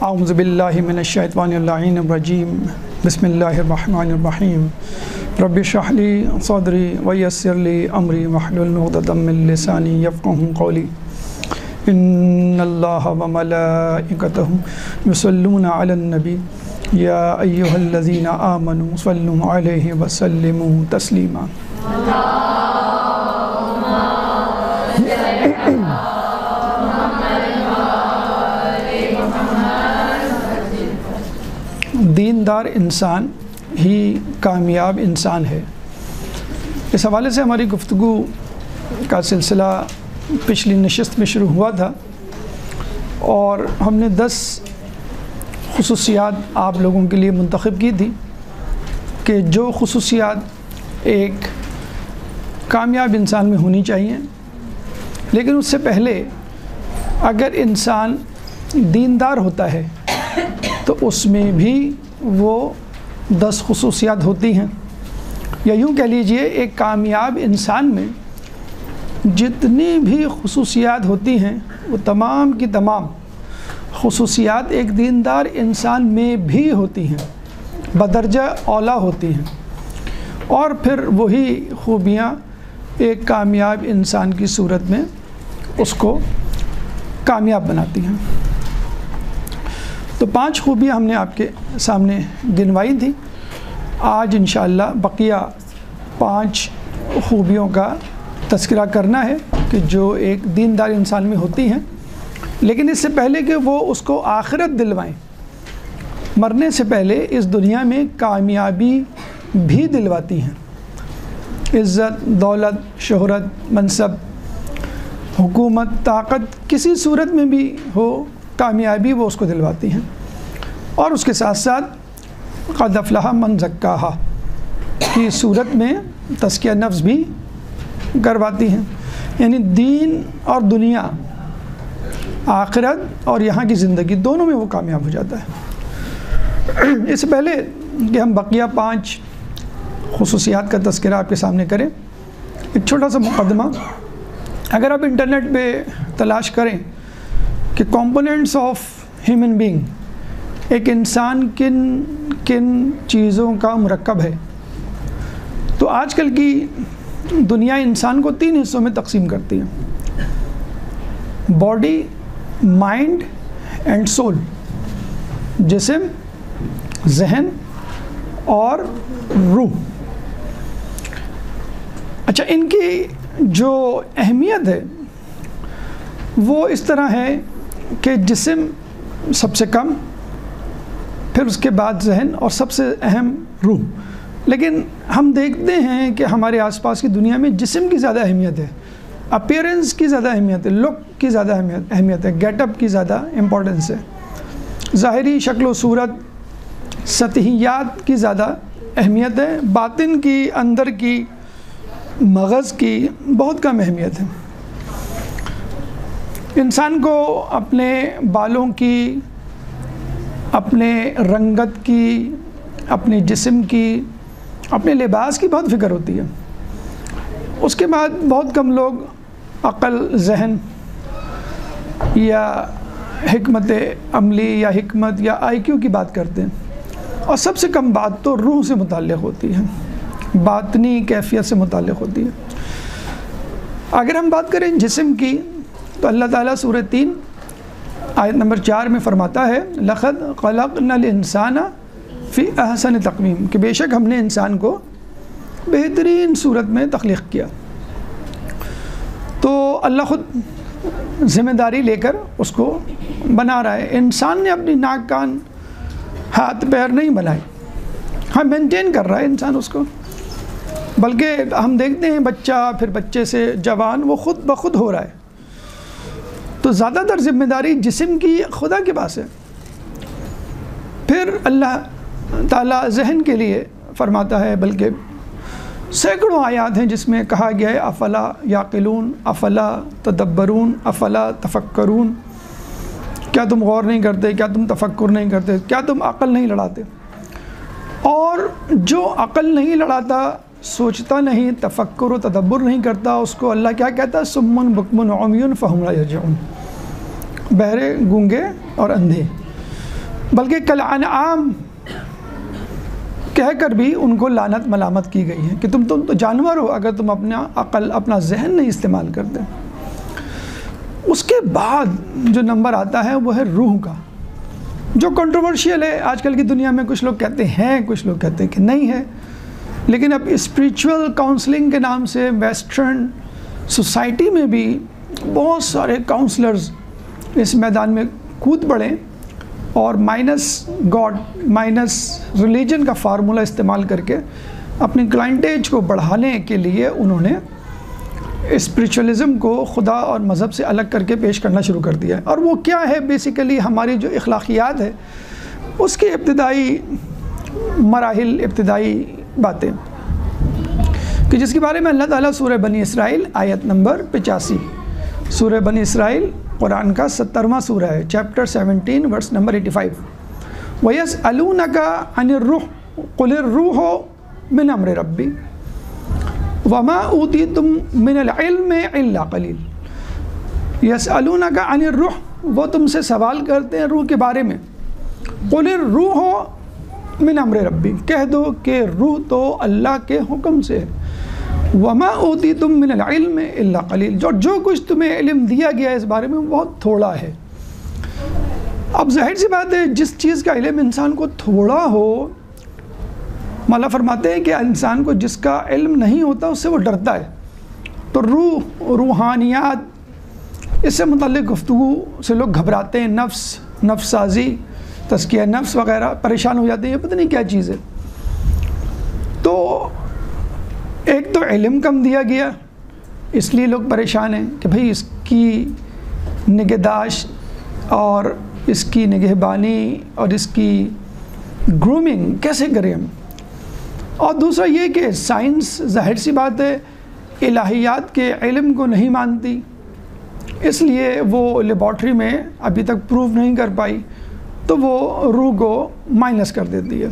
اعوذ باللہ من الشیطان اللعین الرجیم بسم اللہ الرحمن الرحیم رب اشرح لی صدری ویسر لی امری واحلل عقدۃ من لسانی یفقہوا قولی ان اللہ وملائکتہ یصلون علی النبی یا ایہا الذین آمنوا صلوا علیہ وسلموا تسلیما۔ دیندار انسان ہی کامیاب انسان ہے۔ اس حوالے سے ہماری گفتگو کا سلسلہ پچھلی نشست میں شروع ہوا تھا اور ہم نے 10 خصوصیات آپ لوگوں کے لیے منتخب کی تھی کہ جو خصوصیات ایک کامیاب انسان میں ہونی چاہیے، لیکن اس سے پہلے اگر انسان دیندار ہوتا ہے تو اس میں بھی وہ 10 خصوصیات ہوتی ہیں، یا یوں کہہ لیجئے ایک کامیاب انسان میں جتنی بھی خصوصیات ہوتی ہیں وہ تمام کی تمام خصوصیات ایک دیندار انسان میں بھی ہوتی ہیں، بدرجہ اولیٰ ہوتی ہیں، اور پھر وہی خوبیاں ایک کامیاب انسان کی صورت میں اس کو کامیاب بناتی ہیں۔ تو 5 خوبیاں ہم نے آپ کے سامنے گنوائی تھی۔ آج انشاءاللہ بقیہ 5 خوبیوں کا تذکرہ کرنا ہے کہ جو ایک دیندار انسان میں ہوتی ہیں، لیکن اس سے پہلے کہ وہ اس کو آخرت دلوائیں، مرنے سے پہلے اس دنیا میں کامیابی بھی دلواتی ہیں۔ عزت، دولت، شہرت، منصب، حکومت، طاقت، کسی صورت میں بھی ہو کامیابی وہ اس کو دلواتی ہیں، اور اس کے ساتھ ساتھ قد افلح من زکاہا کی صورت میں تزکیہ نفس بھی کرواتی ہیں، یعنی دین اور دنیا، آخرت اور یہاں کی زندگی دونوں میں وہ کامیاب ہو جاتا ہے۔ اس سے پہلے کہ ہم بقیہ 5 خصوصیات کا تذکرہ آپ کے سامنے کریں، ایک چھوٹا سا مقدمہ۔ اگر آپ انٹرنیٹ پہ تلاش کریں کہ کمپوننٹس آف ہیومن بینگ، ایک انسان کن کن چیزوں کا مرکب ہے، تو آج کل کی دنیا انسان کو 3 حصوں میں تقسیم کرتی ہے: باڈی، مائنڈ اینڈ سول، جسم، ذہن اور روح۔ اچھا، ان کی جو اہمیت ہے وہ اس طرح ہے کہ جسم سب سے کم، پھر اس کے بعد ذہن، اور سب سے اہم روح۔ لیکن ہم دیکھتے ہیں کہ ہمارے آس پاس کی دنیا میں جسم کی زیادہ اہمیت ہے، اپیرنس کی زیادہ اہمیت ہے، لک کی زیادہ اہمیت ہے، گیٹ اپ کی زیادہ امپورٹنس ہے، ظاہری شکل و صورت، سطحیات کی زیادہ اہمیت ہے، باطن کی، اندر کی، مغز کی بہت کم اہمیت ہے۔ انسان کو اپنے بالوں کی، اپنے رنگت کی، اپنے جسم کی، اپنے لباس کی بہت فکر ہوتی ہے۔ اس کے بعد بہت کم لوگ عقل، ذہن یا حکمت عملی یا حکمت یا آئی کیو کی بات کرتے ہیں، اور سب سے کم بات تو روح سے متعلق ہوتی ہے، باطنی کیفیت سے متعلق ہوتی ہے۔ اگر ہم بات کریں جسم کی، تو اللہ تعالیٰ سورہ 3 آیت نمبر 4 میں فرماتا ہے لَقَدْ خَلَقْنَا الْإِنسَانَ فِي أَحْسَنِ تَقْوِيمٍ، کہ بے شک ہم نے انسان کو بہترین صورت میں تخلیق کیا۔ تو اللہ خود ذمہ داری لے کر اس کو بنا رہا ہے۔ انسان نے اپنی ناک، کان، ہاتھ، پیر نہیں بنائے، ہاں مینٹین کر رہا ہے انسان اس کو، بلکہ ہم دیکھتے ہیں بچہ، پھر بچے سے جوان، وہ خود بخود ہو رہا ہے۔ تو زیادہ تر ذمہ داری جسم کی خدا کے پاس ہے۔ پھر اللہ تعالیٰ ذہن کے لیے فرماتا ہے، بلکہ سینکڑوں آیات ہیں جس میں کہا گیا ہے افلا یعقلون، افلا تدبرون، افلا تفکرون، کیا تم غور نہیں کرتے، کیا تم تفکر نہیں کرتے، کیا تم عقل نہیں لڑاتے؟ اور جو عقل نہیں لڑاتا، سوچتا نہیں، تفکر و تدبر نہیں کرتا، اس کو اللہ کیا کہتا ہے؟ سمن بکمن عمیون فہم لا یرجعون، بہرے، گونگے اور اندھے۔ بلکہ کالانعام کہہ کر بھی ان کو لعنت ملامت کی گئی ہے کہ تم تو جانور ہو اگر تم اپنا عقل اپنا ذہن نہیں استعمال کرتے۔ اس کے بعد جو نمبر آتا ہے وہ ہے روح کا، جو کنٹروورشیل ہے آج کل کی دنیا میں۔ کچھ لوگ کہتے ہیں، کچھ لوگ کہتے ہیں کہ نہیں ہے، لیکن اب اسپریچول کاؤنسلنگ کے نام سے ویسٹرن سوسائٹی میں بھی بہت سارے کاؤنسلرز اس میدان میں کود پڑے اور مائنس گاڈ مائنس ریلیجن کا فارمولہ استعمال کر کے اپنی کلائنٹیج کو بڑھانے کے لیے انہوں نے اسپریچولیزم کو خدا اور مذہب سے الگ کر کے پیش کرنا شروع کر دیا ہے۔ اور وہ کیا ہے؟ بیسیکلی ہماری جو اخلاقیات ہے اس کی ابتدائی مراحل، ابتدائی باتیں، کہ جس کے بارے میں اللہ تعالیٰ سورہ بنی اسرائیل آیت نمبر 85، سورہ بنی اسرائیل قرآن کا 70واں سورہ ہے، چیپٹر 17 ورس نمبر 85۔ وَيَسْأَلُونَكَ عَنِ الرُّوحِ قُلِ الرُّوحُ مِنْ أَمْرِ رَبِّي وَمَا أُوتِيتُم مِّنَ الْعِلْمِ إِلَّا قَلِيلٌ۔ یسألونک عن الروح، وہ تم سے سوال کرتے ہیں روح کے بارے میں۔ قُلِ الروح من امر ربی، کہہ دو کہ روح تو اللہ کے حکم سے ہے۔ وما اوتیتم من العلم الا قلیل، جو کچھ تمہیں علم دیا گیا ہے اس بارے میں بہت تھوڑا ہے۔ اب ظاہر سی بات ہے جس چیز کا علم انسان کو تھوڑا ہو، مولا فرماتے ہیں کہ انسان کو جس کا علم نہیں ہوتا اس سے وہ ڈرتا ہے۔ تو روحانیات اس سے متعلق گفتگو سے لوگ گھبراتے ہیں، نفس سازی، تزکیہ نفس وغیرہ، پریشان ہو جاتے ہیں، یہ پتہ نہیں کیا چیز ہے۔ تو ایک تو علم کم دیا گیا، اس لیے لوگ پریشان ہیں کہ بھئی اس کی نگہداشت اور اس کی نگہبانی اور اس کی گرومنگ کیسے کریں ہم۔ اور دوسرا یہ کہ سائنس ظاہر سی بات ہے الہیات کے علم کو نہیں مانتی، اس لیے وہ لیبارٹری میں ابھی تک پروو نہیں کر پائی، تو وہ روح کو مائنس کر دیتی ہے۔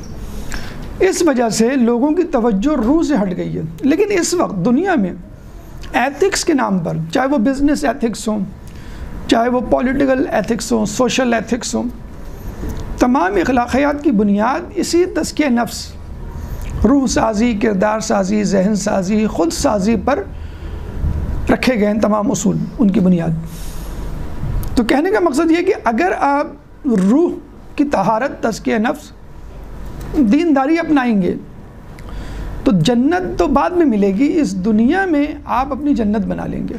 اس وجہ سے لوگوں کی توجہ روح سے ہٹ گئی ہے۔ لیکن اس وقت دنیا میں ایتھکس کے نام پر، چاہے وہ بزنس ایتھکس ہوں، چاہے وہ پولیٹیکل ایتھکس ہوں، سوشل ایتھکس ہوں، تمام اخلاقیات کی بنیاد اسی تزکیہ نفس، روح سازی، کردار سازی، ذہن سازی، خود سازی پر رکھے گئے ہیں تمام اصول، ان کی بنیاد۔ تو کہنے کا مقصد یہ کہ اگر آپ روح کی طہارت، تزکیہ نفس، دینداری اپنائیں گے تو جنت تو بعد میں ملے گی، اس دنیا میں آپ اپنی جنت بنا لیں گے۔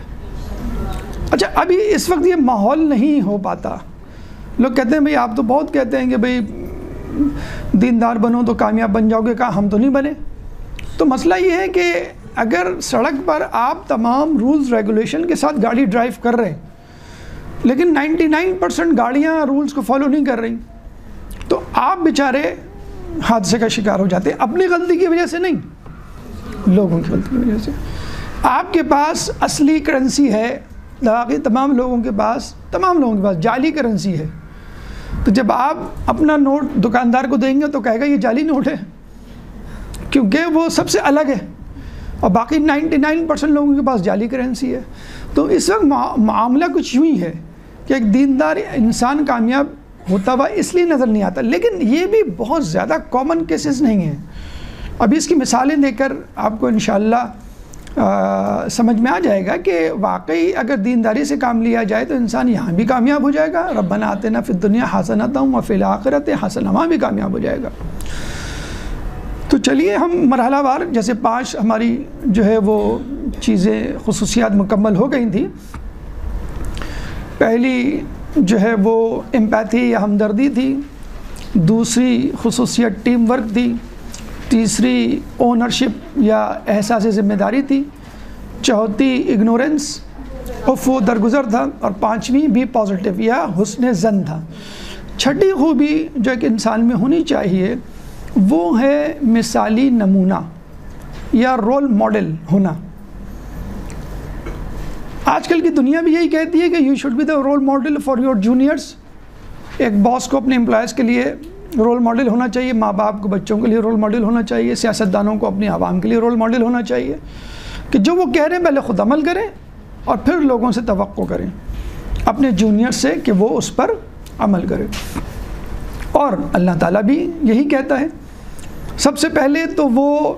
اچھا، ابھی اس وقت یہ ماحول نہیں ہو پاتا۔ لوگ کہتے ہیں بھئی آپ تو بہت کہتے ہیں کہ بھئی دیندار بنو تو کامیاب بن جاؤ گے، کہا ہم تو نہیں بنے۔ تو مسئلہ یہ ہے کہ اگر سڑک پر آپ تمام رولز ریگولیشن کے ساتھ گاڑی ڈرائیو کر رہے ہیں لیکن 99% گاڑیاں رولز کو فالو نہیں کر رہی، تو آپ بیچارے حادثے کا شکار ہو جاتے ہیں، اپنی غلطی کی وجہ سے نہیں، لوگوں کی غلطی کی وجہ سے۔ آپ کے پاس اصلی کرنسی ہے، باقی تمام لوگوں کے پاس جعلی کرنسی ہے۔ تو جب آپ اپنا نوٹ دکاندار کو دیں گے تو کہے گا یہ جعلی نوٹ ہے، کیونکہ وہ سب سے الگ ہے، اور باقی 99% لوگوں کے پاس جعلی کرنسی ہے۔ تو اس وقت معاملہ کچھ یوں ہی ہے کہ ایک دیندار انسان کامیاب ہوتا ہوا اس لیے نظر نہیں آتا، لیکن یہ بھی بہت زیادہ کامن کیسز نہیں ہیں۔ ابھی اس کی مثالیں دے کر آپ کو انشاءاللہ سمجھ میں آ جائے گا کہ واقعی اگر دینداری سے کام لیا جائے تو انسان یہاں بھی کامیاب ہو جائے گا، ربنا آتنا فی الدنیا حسنۃ وفی الآخرۃ حسنۃ، وہاں بھی کامیاب ہو جائے گا۔ تو چلیے ہم مرحلہ وار، جیسے 5 ہماری جو ہے وہ چیزیں خصوصیات مکمل ہو گئی تھیں۔ پہلی جو ہے وہ امپیتھی یا ہمدردی تھی، دوسری خصوصیت ٹیم ورک تھی، تیسری اونرشپ یا احساس ذمہ داری تھی، چوتھی اگنورنس عفو درگزر تھا، اور 5ویں بھی پازیٹیو یا حسن ظن تھا۔ چھٹی خوبی جو ایک انسان میں ہونی چاہیے وہ ہے مثالی نمونہ یا رول ماڈل ہونا۔ آج کل کی دنیا بھی یہی کہتی ہے کہ you should be the role model for your juniors. ایک باس کو اپنے امپلائز کے لیے رول ماڈل ہونا چاہیے، ماں باپ کو بچوں کے لیے رول ماڈل ہونا چاہیے، سیاستدانوں کو اپنی عوام کے لیے رول ماڈل ہونا چاہیے کہ جو وہ کہہ رہے ہیں پہلے خود عمل کریں اور پھر لوگوں سے توقع کریں اپنے جونیئر سے کہ وہ اس پر عمل کریں۔ اور اللہ تعالیٰ بھی یہی کہتا ہے. سب سے پہلے تو وہ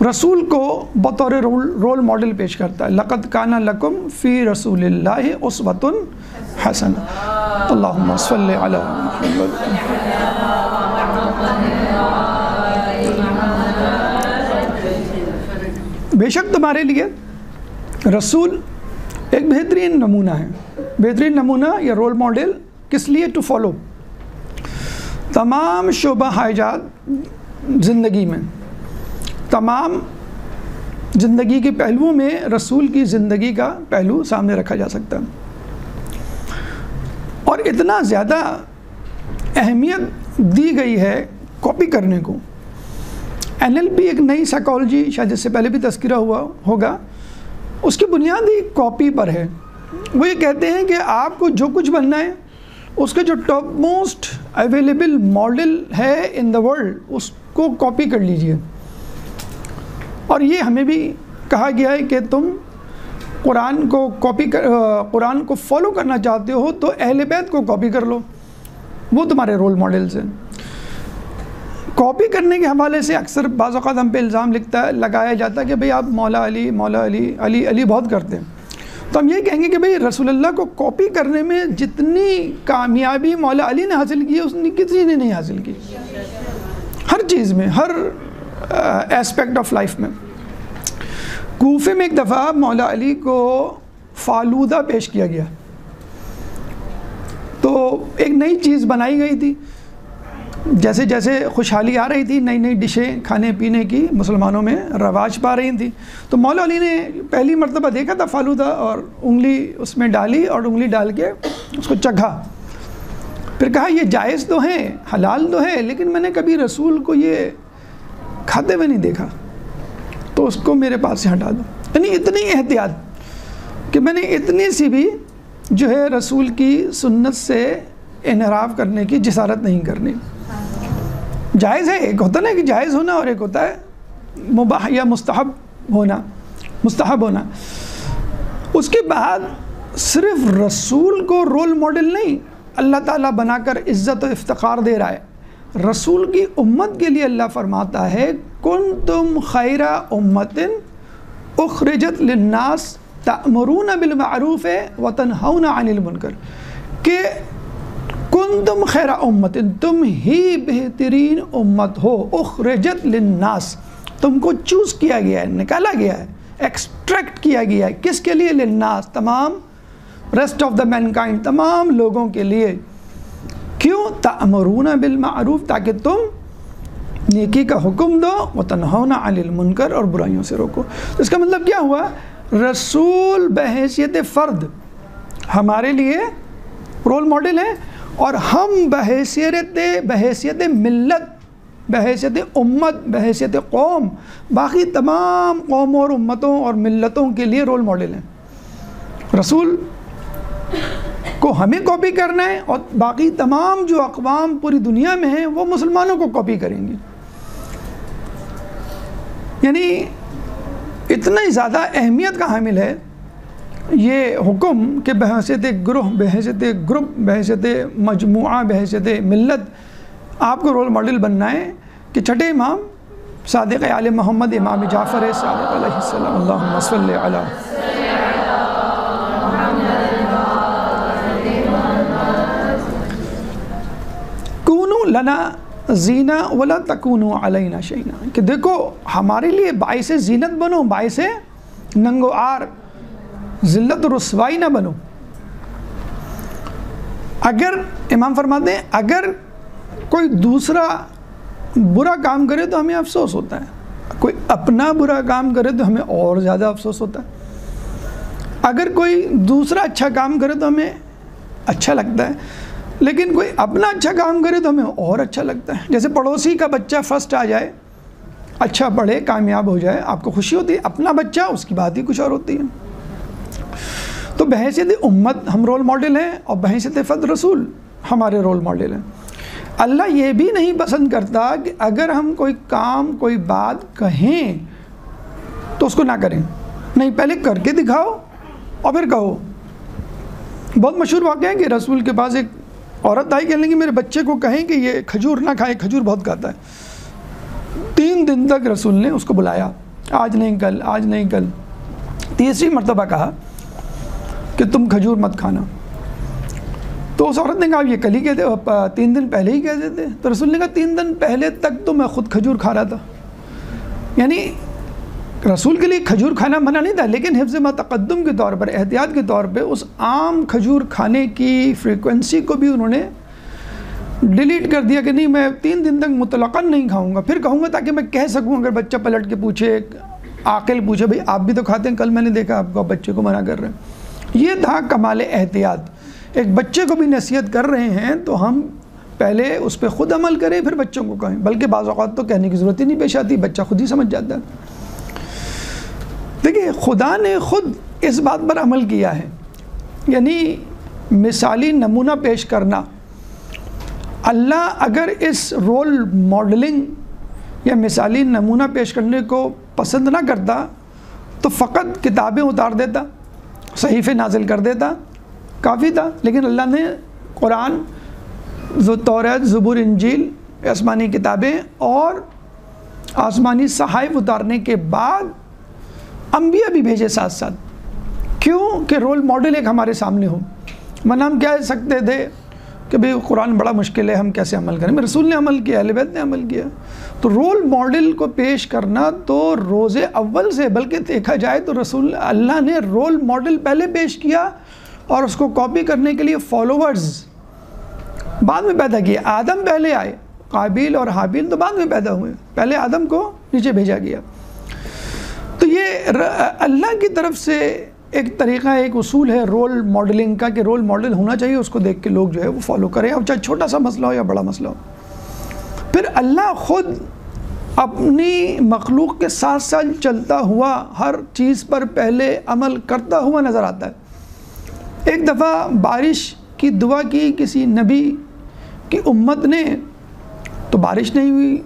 رسول کو بطور رول ماڈل پیش کرتا ہے. لقد کان لکم فی رسول اللہ اسوۃ حسنہ. اللہم صلی علی محمد. بے شک تمہارے لیے رسول ایک بہترین نمونہ ہے. بہترین نمونہ یا رول ماڈل کس لیے؟ To follow. تمام شعبہ حیات زندگی میں، تمام زندگی کے پہلوؤں میں رسول کی زندگی کا پہلو سامنے رکھا جا سکتا ہے. اور اتنا زیادہ اہمیت دی گئی ہے کاپی کرنے کو. NLP ایک نئی سائیکالوجی، شاید اس سے پہلے بھی تذکرہ ہوا ہوگا، اس کی بنیاد ہی کاپی پر ہے. وہ یہ کہتے ہیں کہ آپ کو جو کچھ بننا ہے اس کا جو ٹاپ موسٹ اویلیبل ماڈل ہے ان دا ورلڈ اس کو کاپی کر لیجئے. اور یہ ہمیں بھی کہا گیا ہے کہ تم قرآن کو فالو کرنا چاہتے ہو تو اہل بیت کو کاپی کر لو، وہ تمہارے رول ماڈلز ہیں. کاپی کرنے کے حوالے سے اکثر بعض اوقات ہم پہ الزام لگایا جاتا ہے کہ بھئی آپ مولا علی علی بہت کرتے ہیں. تو ہم یہ کہیں گے کہ بھئی رسول اللہ کو کاپی کرنے میں جتنی کامیابی مولا علی نے حاصل کی ہے اس نے کسی نے نہیں حاصل کی. ہر چیز میں، ہر ایسپیکٹ آف لائف میں. کوفے میں ایک دفعہ مولا علی کو فالودہ پیش کیا گیا، تو ایک نئی چیز بنائی گئی تھی. جیسے جیسے خوشحالی آ رہی تھی، نئی نئی ڈشیں کھانے پینے کی مسلمانوں میں رواج پا رہی تھیں. تو مولا علی نے پہلی مرتبہ دیکھا تھا فالودہ اور انگلی اس میں ڈالی اور انگلی ڈال کے اس کو چکھا. پھر کہا یہ جائز تو ہے، حلال تو ہے، لیکن میں نے کبھی رسول کو یہ کھاتے ہوئے نہیں دیکھا، تو اس کو میرے پاس سے ہٹا دو. یعنی اتنی احتیاط کہ میں نے اتنی سی بھی جو ہے رسول کی سنت سے انحراف کرنے کی جسارت نہیں کرنی. جائز ہے، ایک ہوتا نا کہ جائز ہونا اور ایک ہوتا ہے مباح یا مستحب ہونا. اس کے بعد صرف رسول کو رول ماڈل نہیں اللہ تعالیٰ بنا کر عزت و افتخار دے رہا ہے. رسول کی امت کے لیے اللہ فرماتا ہے کنتم خیر امت اخرجت للناس تأمرون بالمعروف وتنہون عن المنکر، کہ کنتم خیر امت، تم ہی بہترین امت ہو. اخرجت للناس، تم کو چوز کیا گیا ہے، نکالا گیا ہے، ایکسٹریکٹ کیا گیا ہے. کس کے لیے؟ للناس، تمام ریسٹ آف دا مینکائنڈ، تمام لوگوں کے لیے. کیوں؟ تأمرون بالمعروف، تاکہ تم نیکی کا حکم دو، وتنہون عن المنکر، اور برائیوں سے روکو. اس کا مطلب کیا ہوا؟ رسول بحیثیت فرد ہمارے لیے رول ماڈل ہیں، اور ہم بحیثیت ملت، بحیثیت امت، بحیثیت قوم باقی تمام قوموں اور امتوں اور ملتوں کے لیے رول ماڈل ہیں. رسول کو ہمیں کاپی کرنا ہے، اور باقی تمام جو اقوام پوری دنیا میں ہیں وہ مسلمانوں کو کاپی کریں گے. یعنی اتنا ہی زیادہ اہمیت کا حامل ہے یہ حکم کہ بحیثیت گروہ، بحیثیت گروپ، بحیثیت مجموعہ، بحیثیت ملت آپ کو رول ماڈل بننا ہے کہ چھٹے امام صادق آل محمد امام جعفر صادق علیہ السلام، اللہم صلی علی کونوا لنا زینہ ولا تکونوا علینا شیئا، کہ دیکھو ہمارے لیے باعث زینت بنو، باعث ننگ و عار، ذلت و رسوائی نہ بنو. اگر امام فرماتے ہیں اگر کوئی دوسرا برا کام کرے تو ہمیں افسوس ہوتا ہے، کوئی اپنا برا کام کرے تو ہمیں اور زیادہ افسوس ہوتا ہے. اگر کوئی دوسرا اچھا کام کرے تو ہمیں اچھا لگتا ہے، لیکن کوئی اپنا اچھا کام کرے تو ہمیں اور اچھا لگتا ہے. جیسے پڑوسی کا بچہ فرسٹ آ جائے، اچھا پڑھے، کامیاب ہو جائے، آپ کو خوشی ہوتی ہے. اپنا بچہ، اس کی بات ہی کچھ اور ہوتی ہے. تو بحیثیت امت ہم رول ماڈل ہیں، اور بحیثیت فرد رسول ہمارے رول ماڈل ہیں. اللہ یہ بھی نہیں پسند کرتا کہ اگر ہم کوئی کام، کوئی بات کہیں تو اس کو نہ کریں. نہیں، پہلے کر کے دکھاؤ اور پھر کہو. بہت مشہور واقعہ ہے کہ رسول کے پاس ایک عورت آئی کہنے لگی میرے بچے کو کہیں کہ یہ کھجور نہ کھائے، کھجور بہت کھاتا ہے۔ 3 دن تک رسول نے اس کو بلایا، آج نہیں کل، آج نہیں کل۔ تیسری مرتبہ کہا کہ تم کھجور مت کھانا، تو اس عورت نے کہا یہ کل ہی کہتے، 3 دن پہلے ہی کہہ دیتے۔ تو رسول نے کہا 3 دن پہلے تک تو میں خود کھجور کھا رہا تھا۔ یعنی رسول کے لیے کھجور کھانا منع نہیں تھا، لیکن حفظ ما تقدم کے طور پر، احتیاط کے طور پہ اس عام کھجور کھانے کی فریکوینسی کو بھی انہوں نے ڈیلیٹ کر دیا کہ نہیں میں 3 دن تک مطلقاً نہیں کھاؤں گا، پھر کہوں گا تاکہ میں کہہ سکوں اگر بچہ پلٹ کے پوچھے، عاقل پوچھے بھئی آپ بھی تو کھاتے ہیں، کل میں نے دیکھا آپ کو بچے کو منع کر رہے ہیں۔ یہ تھا کمال احتیاط، ایک بچے کو بھی نصیحت کر رہے ہیں تو ہم پہلے اس پہ خود عمل کریں پھر بچوں کو کہیں، بلکہ بعض اوقات تو کہنے کی ضرورت ہی نہیں پیش آتی، بچہ خود ہی سمجھ جاتا ہے۔ دیکھیں خدا نے خود اس بات پر عمل کیا ہے، یعنی مثالی نمونہ پیش کرنا۔ اللہ اگر اس رول ماڈلنگ یا مثالی نمونہ پیش کرنے کو پسند نہ کرتا تو فقط کتابیں اتار دیتا، صحیفے نازل کر دیتا، کافی تھا۔ لیکن اللہ نے قرآن، توریت، زبور، انجیل، آسمانی کتابیں اور آسمانی صحائف اتارنے کے بعد انبیاء بھی بھیجے ساتھ ساتھ، کیوں کہ رول ماڈل ایک ہمارے سامنے ہو۔ ورنہ ہم کہہ سکتے تھے کہ بھئی قرآن بڑا مشکل ہے، ہم کیسے عمل کریں؟ رسول نے عمل کیا، اہل بیت نے عمل کیا۔ تو رول ماڈل کو پیش کرنا تو روز اول سے، بلکہ دیکھا جائے تو اللہ نے رول ماڈل پہلے پیش کیا اور اس کو کاپی کرنے کے لیے فالوورز بعد میں پیدا کیے۔ آدم پہلے آئے، قابیل اور حابیل تو بعد میں پیدا ہوئے، پہلے آدم کو نیچے بھیجا گیا۔ تو یہ اللہ کی طرف سے ایک طریقہ، ایک اصول ہے رول ماڈلنگ کا کہ رول ماڈل ہونا چاہیے، اس کو دیکھ کے لوگ جو ہے وہ فالو کریں، اب چاہے چھوٹا سا مسئلہ ہو یا بڑا مسئلہ ہو۔ پھر اللہ خود اپنی مخلوق کے ساتھ ساتھ چلتا ہوا ہر چیز پر پہلے عمل کرتا ہوا نظر آتا ہے۔ ایک دفعہ بارش کی دعا کی کسی نبی کی امت نے تو بارش نہیں ہوئی،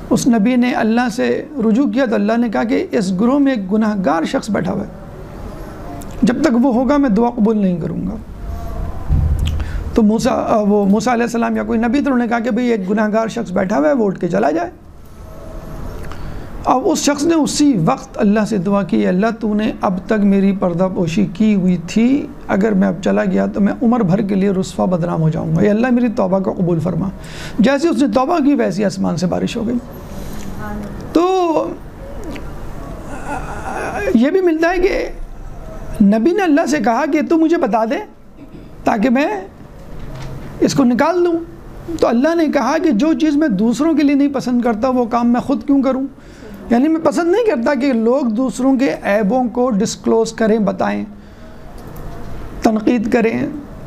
اس نبی نے اللہ سے رجوع کیا تو اللہ نے کہا کہ اس گروہ میں ایک گناہ گار شخص بیٹھا ہوا ہے، جب تک وہ ہوگا میں دعا قبول نہیں کروں گا۔ تو موسیٰ علیہ السلام یا کوئی نبی تو انہوں نے کہا کہ بھئی ایک گناہ گار شخص بیٹھا ہوا ہے، وہ اٹھ کے چلا جائے۔ اب اس شخص نے اسی وقت اللہ سے دعا کی، اللہ تو نے اب تک میری پردہ پوشی کی ہوئی تھی، اگر میں اب چلا گیا تو میں عمر بھر کے لیے رسوا بدنام ہو جاؤں گا، یا اللہ میری توبہ کو قبول فرما۔ جیسے اس نے توبہ کی ویسی آسمان سے بارش ہو گئی۔ تو یہ بھی ملتا ہے کہ نبی نے اللہ سے کہا کہ تو مجھے بتا دے تاکہ میں اس کو نکال دوں، تو اللہ نے کہا کہ جو چیز میں دوسروں کے لیے نہیں پسند کرتا وہ کام میں خود کیوں کروں؟ یعنی میں پسند نہیں کرتا کہ لوگ دوسروں کے عیبوں کو ڈسکلوز کریں، بتائیں، تنقید کریں،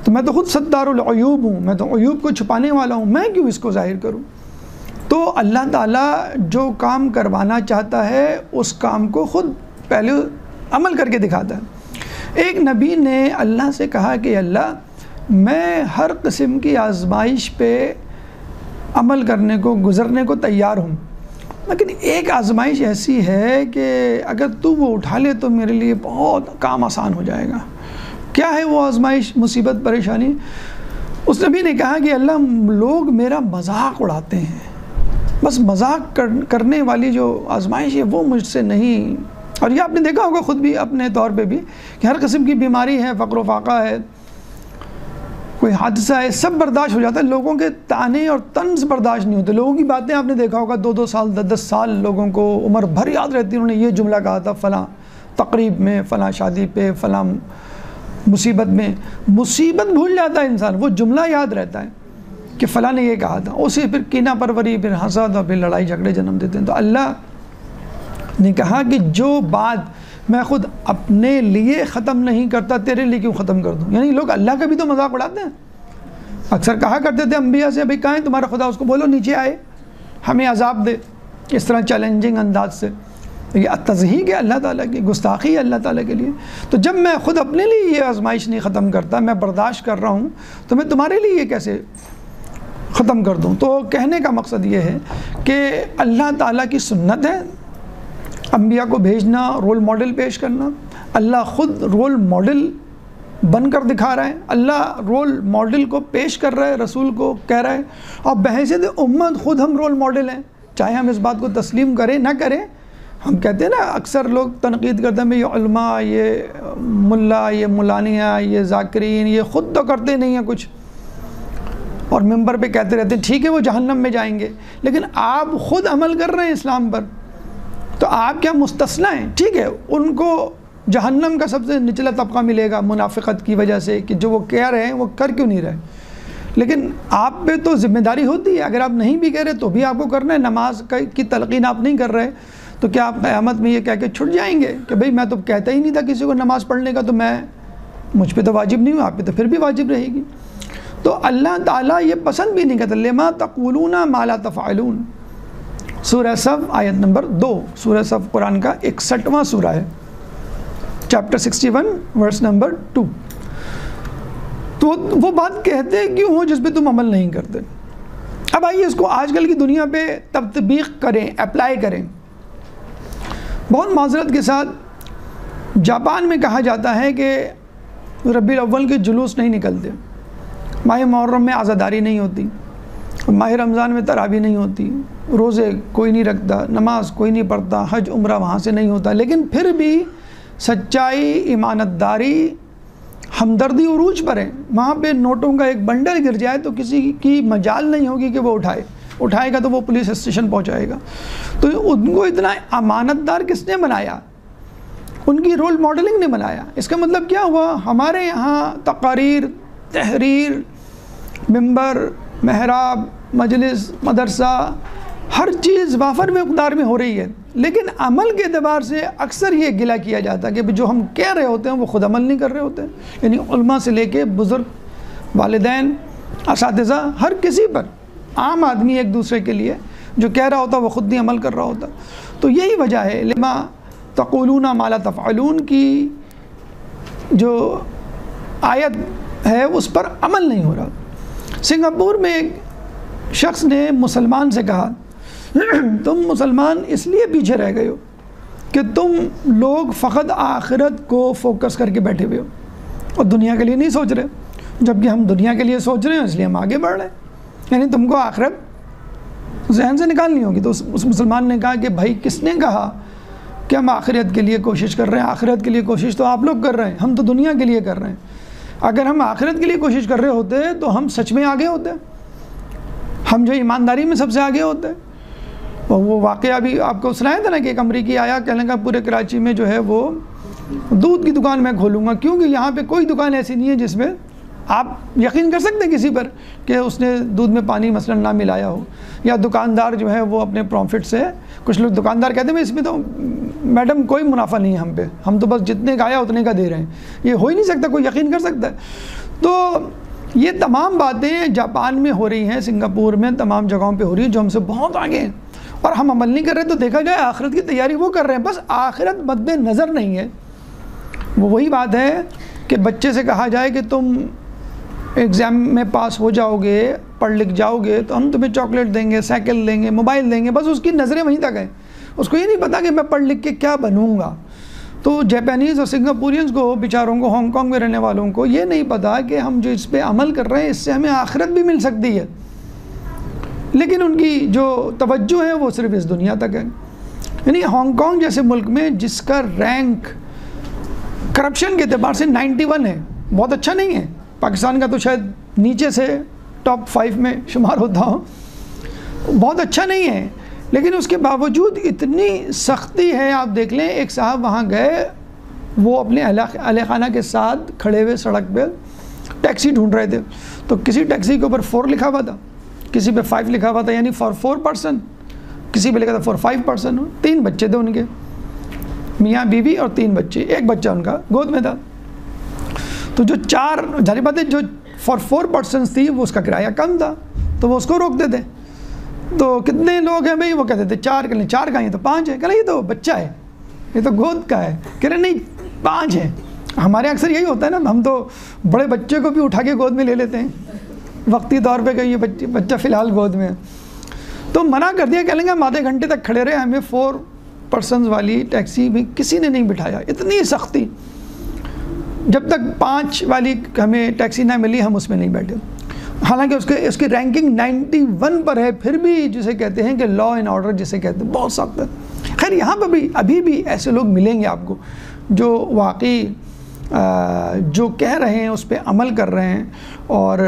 تو میں تو خود ستار العیوب ہوں، میں تو عیوب کو چھپانے والا ہوں، میں کیوں اس کو ظاہر کروں؟ تو اللہ تعالیٰ جو کام کروانا چاہتا ہے اس کام کو خود پہلے عمل کر کے دکھاتا ہے۔ ایک نبی نے اللہ سے کہا کہ اللہ میں ہر قسم کی آزمائش پہ عمل کرنے کو، گزرنے کو تیار ہوں، لیکن ایک آزمائش ایسی ہے کہ اگر تو وہ اٹھا لے تو میرے لیے بہت کام آسان ہو جائے گا۔ کیا ہے وہ آزمائش، مصیبت، پریشانی؟ اس نبی نے کہا کہ اللہ لوگ میرا مذاق اڑاتے ہیں، بس مذاق کرنے والی جو آزمائش ہے وہ مجھ سے نہیں۔ اور یہ آپ نے دیکھا ہوگا خود بھی اپنے طور پہ بھی کہ ہر قسم کی بیماری ہے، فقر و فاقہ ہے، کوئی حادثہ ہے، سب برداشت ہو جاتا ہے، لوگوں کے طعنے اور طنز برداشت نہیں ہوتے، لوگوں کی باتیں آپ نے دیکھا ہوگا 2-2 سال 10-10 سال لوگوں کو عمر بھر یاد رہتی، انہوں نے یہ جملہ کہا تھا فلاں تقریب میں، فلاں شادی پہ، فلاں مصیبت میں۔ مصیبت بھول جاتا ہے انسان، وہ جملہ یاد رہتا ہے کہ فلاں نے یہ کہا تھا، اسے پھر کینہ پروری، پھر حسد اور پھر لڑائی جھگڑے جنم دیتے ہیں۔ تو اللہ نے کہا کہ جو بات میں خود اپنے لیے ختم نہیں کرتا تیرے لیے کیوں ختم کر دوں؟ یعنی لوگ اللہ کا بھی تو مذاق اڑاتے ہیں۔ اکثر کہا کرتے تھے انبیاء سے بھئی کہاں ہے تمہارا خدا، اس کو بولو نیچے آئے ہمیں عذاب دے، اس طرح چیلنجنگ انداز سے۔ یہ تضحیق ہے اللہ تعالیٰ کی، گستاخی ہے اللہ تعالیٰ کے لیے۔ تو جب میں خود اپنے لیے یہ آزمائش نہیں ختم کرتا، میں برداشت کر رہا ہوں، تو میں تمہارے لیے یہ کیسے ختم کر دوں؟ تو کہنے کا مقصد یہ ہے کہ اللہ تعالیٰ کی سنت ہے انبیاء کو بھیجنا، رول ماڈل پیش کرنا۔ اللہ خود رول ماڈل بن کر دکھا رہا ہے، اللہ رول ماڈل کو پیش کر رہا ہے، رسول کو کہہ رہا ہے، اور بحیثیت امت خود ہم رول ماڈل ہیں، چاہے ہم اس بات کو تسلیم کریں نہ کریں۔ ہم کہتے ہیں نا، اکثر لوگ تنقید کرتے ہیں یہ علماء، یہ ملا، یہ مولانیاں، یہ ذاکرین، یہ خود تو کرتے نہیں ہیں کچھ، اور ممبر پہ کہتے رہتے ہیں ٹھیک ہے وہ جہنم میں جائیں گے، لیکن آپ خود عمل کر رہے ہیں اسلام پر، تو آپ کیا مستثنی ہیں؟ ٹھیک ہے ان کو جہنم کا سب سے نچلا طبقہ ملے گا منافقت کی وجہ سے کہ جو وہ کہہ رہے ہیں وہ کر کیوں نہیں رہے، لیکن آپ پہ تو ذمہ داری ہوتی ہے، اگر آپ نہیں بھی کہہ رہے تو بھی آپ کو کرنا ہے۔ نماز کی تلقین آپ نہیں کر رہے تو کیا آپ قیامت میں یہ کہہ کے چھٹ جائیں گے کہ بھئی میں تو کہتا ہی نہیں تھا کسی کو نماز پڑھنے کا، تو مجھ پہ تو واجب نہیں ہوں، آپ پہ تو پھر بھی واجب رہے گی۔ تو اللہ تعالیٰ یہ پسند بھی نہیں کرتا، لما تقولون ما لا تفعلون، سورہ صف آیت نمبر 2، سورہ صف قرآن کا 61واں سورہ ہے، چیپٹر 61 ورس نمبر 2۔ تو وہ بات کہتے کیوں ہو جس پہ تم عمل نہیں کرتے؟ اب آئیے اس کو آج کل کی دنیا پہ تطبیق کریں، اپلائی کریں۔ بہت معذرت کے ساتھ جاپان میں کہا جاتا ہے کہ ربیع الاول کے جلوس نہیں نکلتے، ماہ محرم میں عزاداری نہیں ہوتی، ماہ رمضان میں تراویح نہیں ہوتی، روزے کوئی نہیں رکھتا، نماز کوئی نہیں پڑھتا، حج عمرہ وہاں سے نہیں ہوتا، لیکن پھر بھی سچائی، ایمانت داری، ہمدردی عروج پر ہے۔ وہاں پہ نوٹوں کا ایک بنڈل گر جائے تو کسی کی مجال نہیں ہوگی کہ وہ اٹھائے گا تو وہ پولیس اسٹیشن پہنچائے گا۔ تو ان کو اتنا امانت دار کس نے بنایا؟ ان کی رول ماڈلنگ نے بنایا۔ اس کا مطلب کیا ہوا؟ ہمارے یہاں تقاریر، تحریر، ممبر، محراب، مجلس، مدرسہ، ہر چیز وافر مقدار میں ہو رہی ہے، لیکن عمل کے اعتبار سے اکثر یہ گلہ کیا جاتا ہے کہ جو ہم کہہ رہے ہوتے ہیں وہ خود عمل نہیں کر رہے ہوتے ہیں۔ یعنی علماء سے لے کے بزرگ، والدین، اساتذہ، ہر کسی پر، عام آدمی ایک دوسرے کے لیے جو کہہ رہا ہوتا وہ خود نہیں عمل کر رہا ہوتا۔ تو یہی وجہ ہے لما تقولون ما لا تفعلون کی جو آیت ہے اس پر عمل نہیں ہو رہا۔ سنگاپور میں ایک شخص نے مسلمان سے کہا تم مسلمان اس لیے پیچھے رہ گئے ہو کہ تم لوگ فقط آخرت کو فوکس کر کے بیٹھے ہوئے ہو اور دنیا کے لیے نہیں سوچ رہے، جبکہ ہم دنیا کے لیے سوچ رہے ہیں اس لیے ہم آگے بڑھ رہے ہیں۔ یعنی تم کو آخرت ذہن سے نکالنی ہوگی۔ تو اس مسلمان نے کہا کہ بھائی کس نے کہا کہ ہم آخرت کے لیے کوشش کر رہے ہیں؟ آخرت کے لیے کوشش تو آپ لوگ کر رہے ہیں، ہم تو دنیا کے لیے کر رہے ہیں۔ اگر ہم آخرت کے لیے کوشش کر رہے ہوتے تو ہم سچ میں آگے ہوتے، ہم جو ایمانداری میں سب سے آگے ہوتے۔ وہ واقعہ بھی آپ کو سنایا تھا نا کہ ایک امریکی آیا، کہنے لگا پورے کراچی میں جو ہے وہ دودھ کی دکان میں کھولوں گا، کیونکہ یہاں پہ کوئی دکان ایسی نہیں ہے جس میں آپ یقین کر سکتے ہیں کسی پر کہ اس نے دودھ میں پانی مثلا نہ ملایا ہو، یا دکاندار جو ہے وہ اپنے پروفٹ سے، کچھ لوگ دکاندار کہتے ہیں اس میں تو میڈم کوئی منافع نہیں ہے ہم پہ، ہم تو بس جتنے کا آیا اتنے کا دے رہے ہیں۔ یہ ہو ہی نہیں سکتا، کوئی یقین کر سکتا ہے؟ تو یہ تمام باتیں جاپان میں ہو رہی ہیں، سنگاپور میں، تمام جگہوں پہ ہو رہی ہیں جو ہم سے بہت آگے ہیں، اور ہم عمل نہیں کر رہے۔ تو دیکھا جائے آخرت کی تیاری وہ کر رہے ہیں، بس آخرت مد نظر نہیں ہے۔ وہ وہی بات ہے کہ بچے سے کہا جائے کہ تم ایگزام میں پاس ہو جاؤ گے، پڑھ لکھ جاؤ گے تو ہم تمہیں چاکلیٹ دیں گے، سائیکل دیں گے، موبائل دیں گے، بس اس کی نظریں وہیں تک ہیں، اس کو یہ نہیں پتا کہ میں پڑھ لکھ کے کیا بنوں گا۔ تو جاپانیز اور سنگاپورینز کو، بیچاروں کو، ہانگ کانگ میں رہنے والوں کو یہ نہیں پتا کہ ہم جو اس پہ عمل کر رہے ہیں اس سے ہمیں آخرت بھی مل سکتی ہے، لیکن ان کی جو توجہ ہے وہ صرف اس دنیا تک ہے۔ یعنی ہانگ کانگ جیسے ملک میں جس کا رینک کرپشن کے اعتبار سے 91 ہے، بہت اچھا نہیں ہے، پاکستان کا تو شاید نیچے سے ٹاپ 5 میں شمار ہوتا ہو، بہت اچھا نہیں ہے، لیکن اس کے باوجود اتنی سختی ہے۔ آپ دیکھ لیں، ایک صاحب وہاں گئے، وہ اپنے اہل خانہ کے ساتھ کھڑے ہوئے سڑک پہ ٹیکسی ڈھونڈ رہے تھے، تو کسی ٹیکسی کے اوپر 4 لکھا ہوا تھا، کسی پہ 5 لکھا ہوا تھا، یعنی فار 4 پرسن، کسی پہ لکھا تھا فار 5 پرسن۔ 3 بچے تھے ان کے، میاں بیوی اور 3 بچے، ایک بچہ ان کا گود میں تھا۔ تو جو 4 ظاہر بات ہے جو فار 4 پرسنس تھی وہ اس کا کرایہ کم تھا تو وہ اس کو روکتے تھے۔ تو کتنے لوگ ہیں بھائی؟ وہ کہتے تھے 4، کہ 4 کا، یہ تو 5 ہے، کہ یہ تو بچہ ہے، یہ تو گود کا ہے، کہہ رہے نہیں 5 ہے۔ ہمارے اکثر یہی ہوتا ہے نا، ہم تو بڑے بچے کو بھی اٹھا کے گود میں لے لیتے ہیں وقتی طور پہ کہ یہ بچہ فی الحال گود میں ہے۔ تو منع کر دیا، کہہ لیں گے ہم آدھے گھنٹے تک کھڑے رہے، ہمیں 4 پرسنز والی ٹیکسی میں کسی نے نہیں بٹھایا، اتنی سختی۔ جب تک 5 والی ہمیں ٹیکسی نہ ملی ہم اس میں نہیں بیٹھے، حالانکہ اس کی رینکنگ 91 پر ہے، پھر بھی جسے کہتے ہیں کہ لا اینڈ آرڈر جسے کہتے ہیں بہت سخت ہے۔ خیر یہاں پہ بھی ابھی بھی ایسے لوگ ملیں گے آپ کو جو واقعی جو کہہ رہے ہیں اس پہ عمل کر رہے ہیں، اور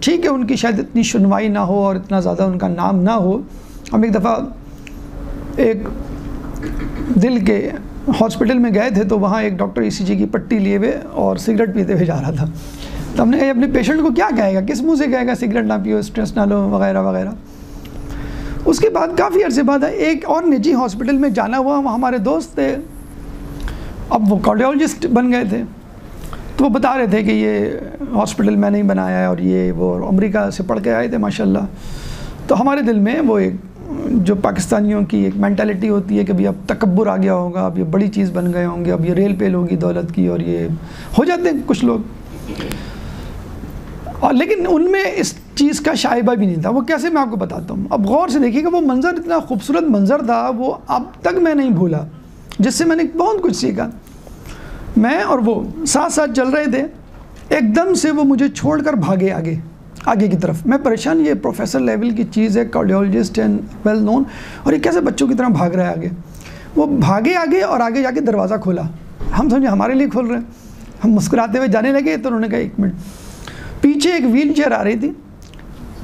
ٹھیک ہے ان کی شاید اتنی سنوائی نہ ہو اور اتنا زیادہ ان کا نام نہ ہو۔ ہم ایک دفعہ ایک دل کے ہاسپٹل میں گئے تھے تو وہاں ایک ڈاکٹر ECG کی پٹی لیے ہوئے اور سگریٹ پیتے ہوئے جا رہا تھا، تو ہم نے کہا اپنے پیشنٹ کو کیا کہے گا، کس منہ سے کہے گا سگریٹ نہ پیو، اسٹریس نہ لو وغیرہ وغیرہ۔ اس کے بعد کافی عرصے بعد ایک اور نجی ہاسپٹل میں جانا ہوا، وہاں ہمارے دوست تھے، اب وہ کارڈیولوجسٹ بن گئے تھے، تو وہ بتا رہے تھے کہ یہ ہاسپٹل میں نہیں بنایا ہے اور یہ وہ امریکہ سے پڑھ کے آئے تھے ماشاءاللہ۔ تو ہمارے دل میں وہ ایک جو پاکستانیوں کی ایک مینٹلٹی ہوتی ہے کہ ابھی اب تکبر آ گیا ہوگا، اب یہ بڑی چیز بن گئے ہوں گے، اب یہ ریل پیل ہوگی دولت کی، اور یہ ہو جاتے ہیں کچھ لوگ، اور لیکن ان میں اس چیز کا شائبہ بھی نہیں تھا۔ وہ کیسے میں آپ کو بتاتا ہوں، اب غور سے دیکھیے کہ وہ منظر اتنا خوبصورت منظر تھا، وہ اب تک میں نہیں بھولا، جس سے میں نے بہت کچھ سیکھا۔ میں اور وہ ساتھ ساتھ چل رہے تھے، ایک دم سے وہ مجھے چھوڑ کر بھاگے آگے کی طرف۔ میں پریشان، یہ پروفیسر لیول کی چیز ہے، کارڈیولوجسٹ اینڈ ویل نون، اور یہ کیسے بچوں کی طرح بھاگ رہا ہے آگے۔ وہ بھاگے آگے اور آگے جا کے دروازہ کھولا، ہم سمجھے ہمارے لیے کھول رہے ہیں، ہم مسکراتے ہوئے جانے لگے، تو انہوں نے کہا 1 منٹ۔ پیچھے ایک ویل چیئر آ رہی تھی،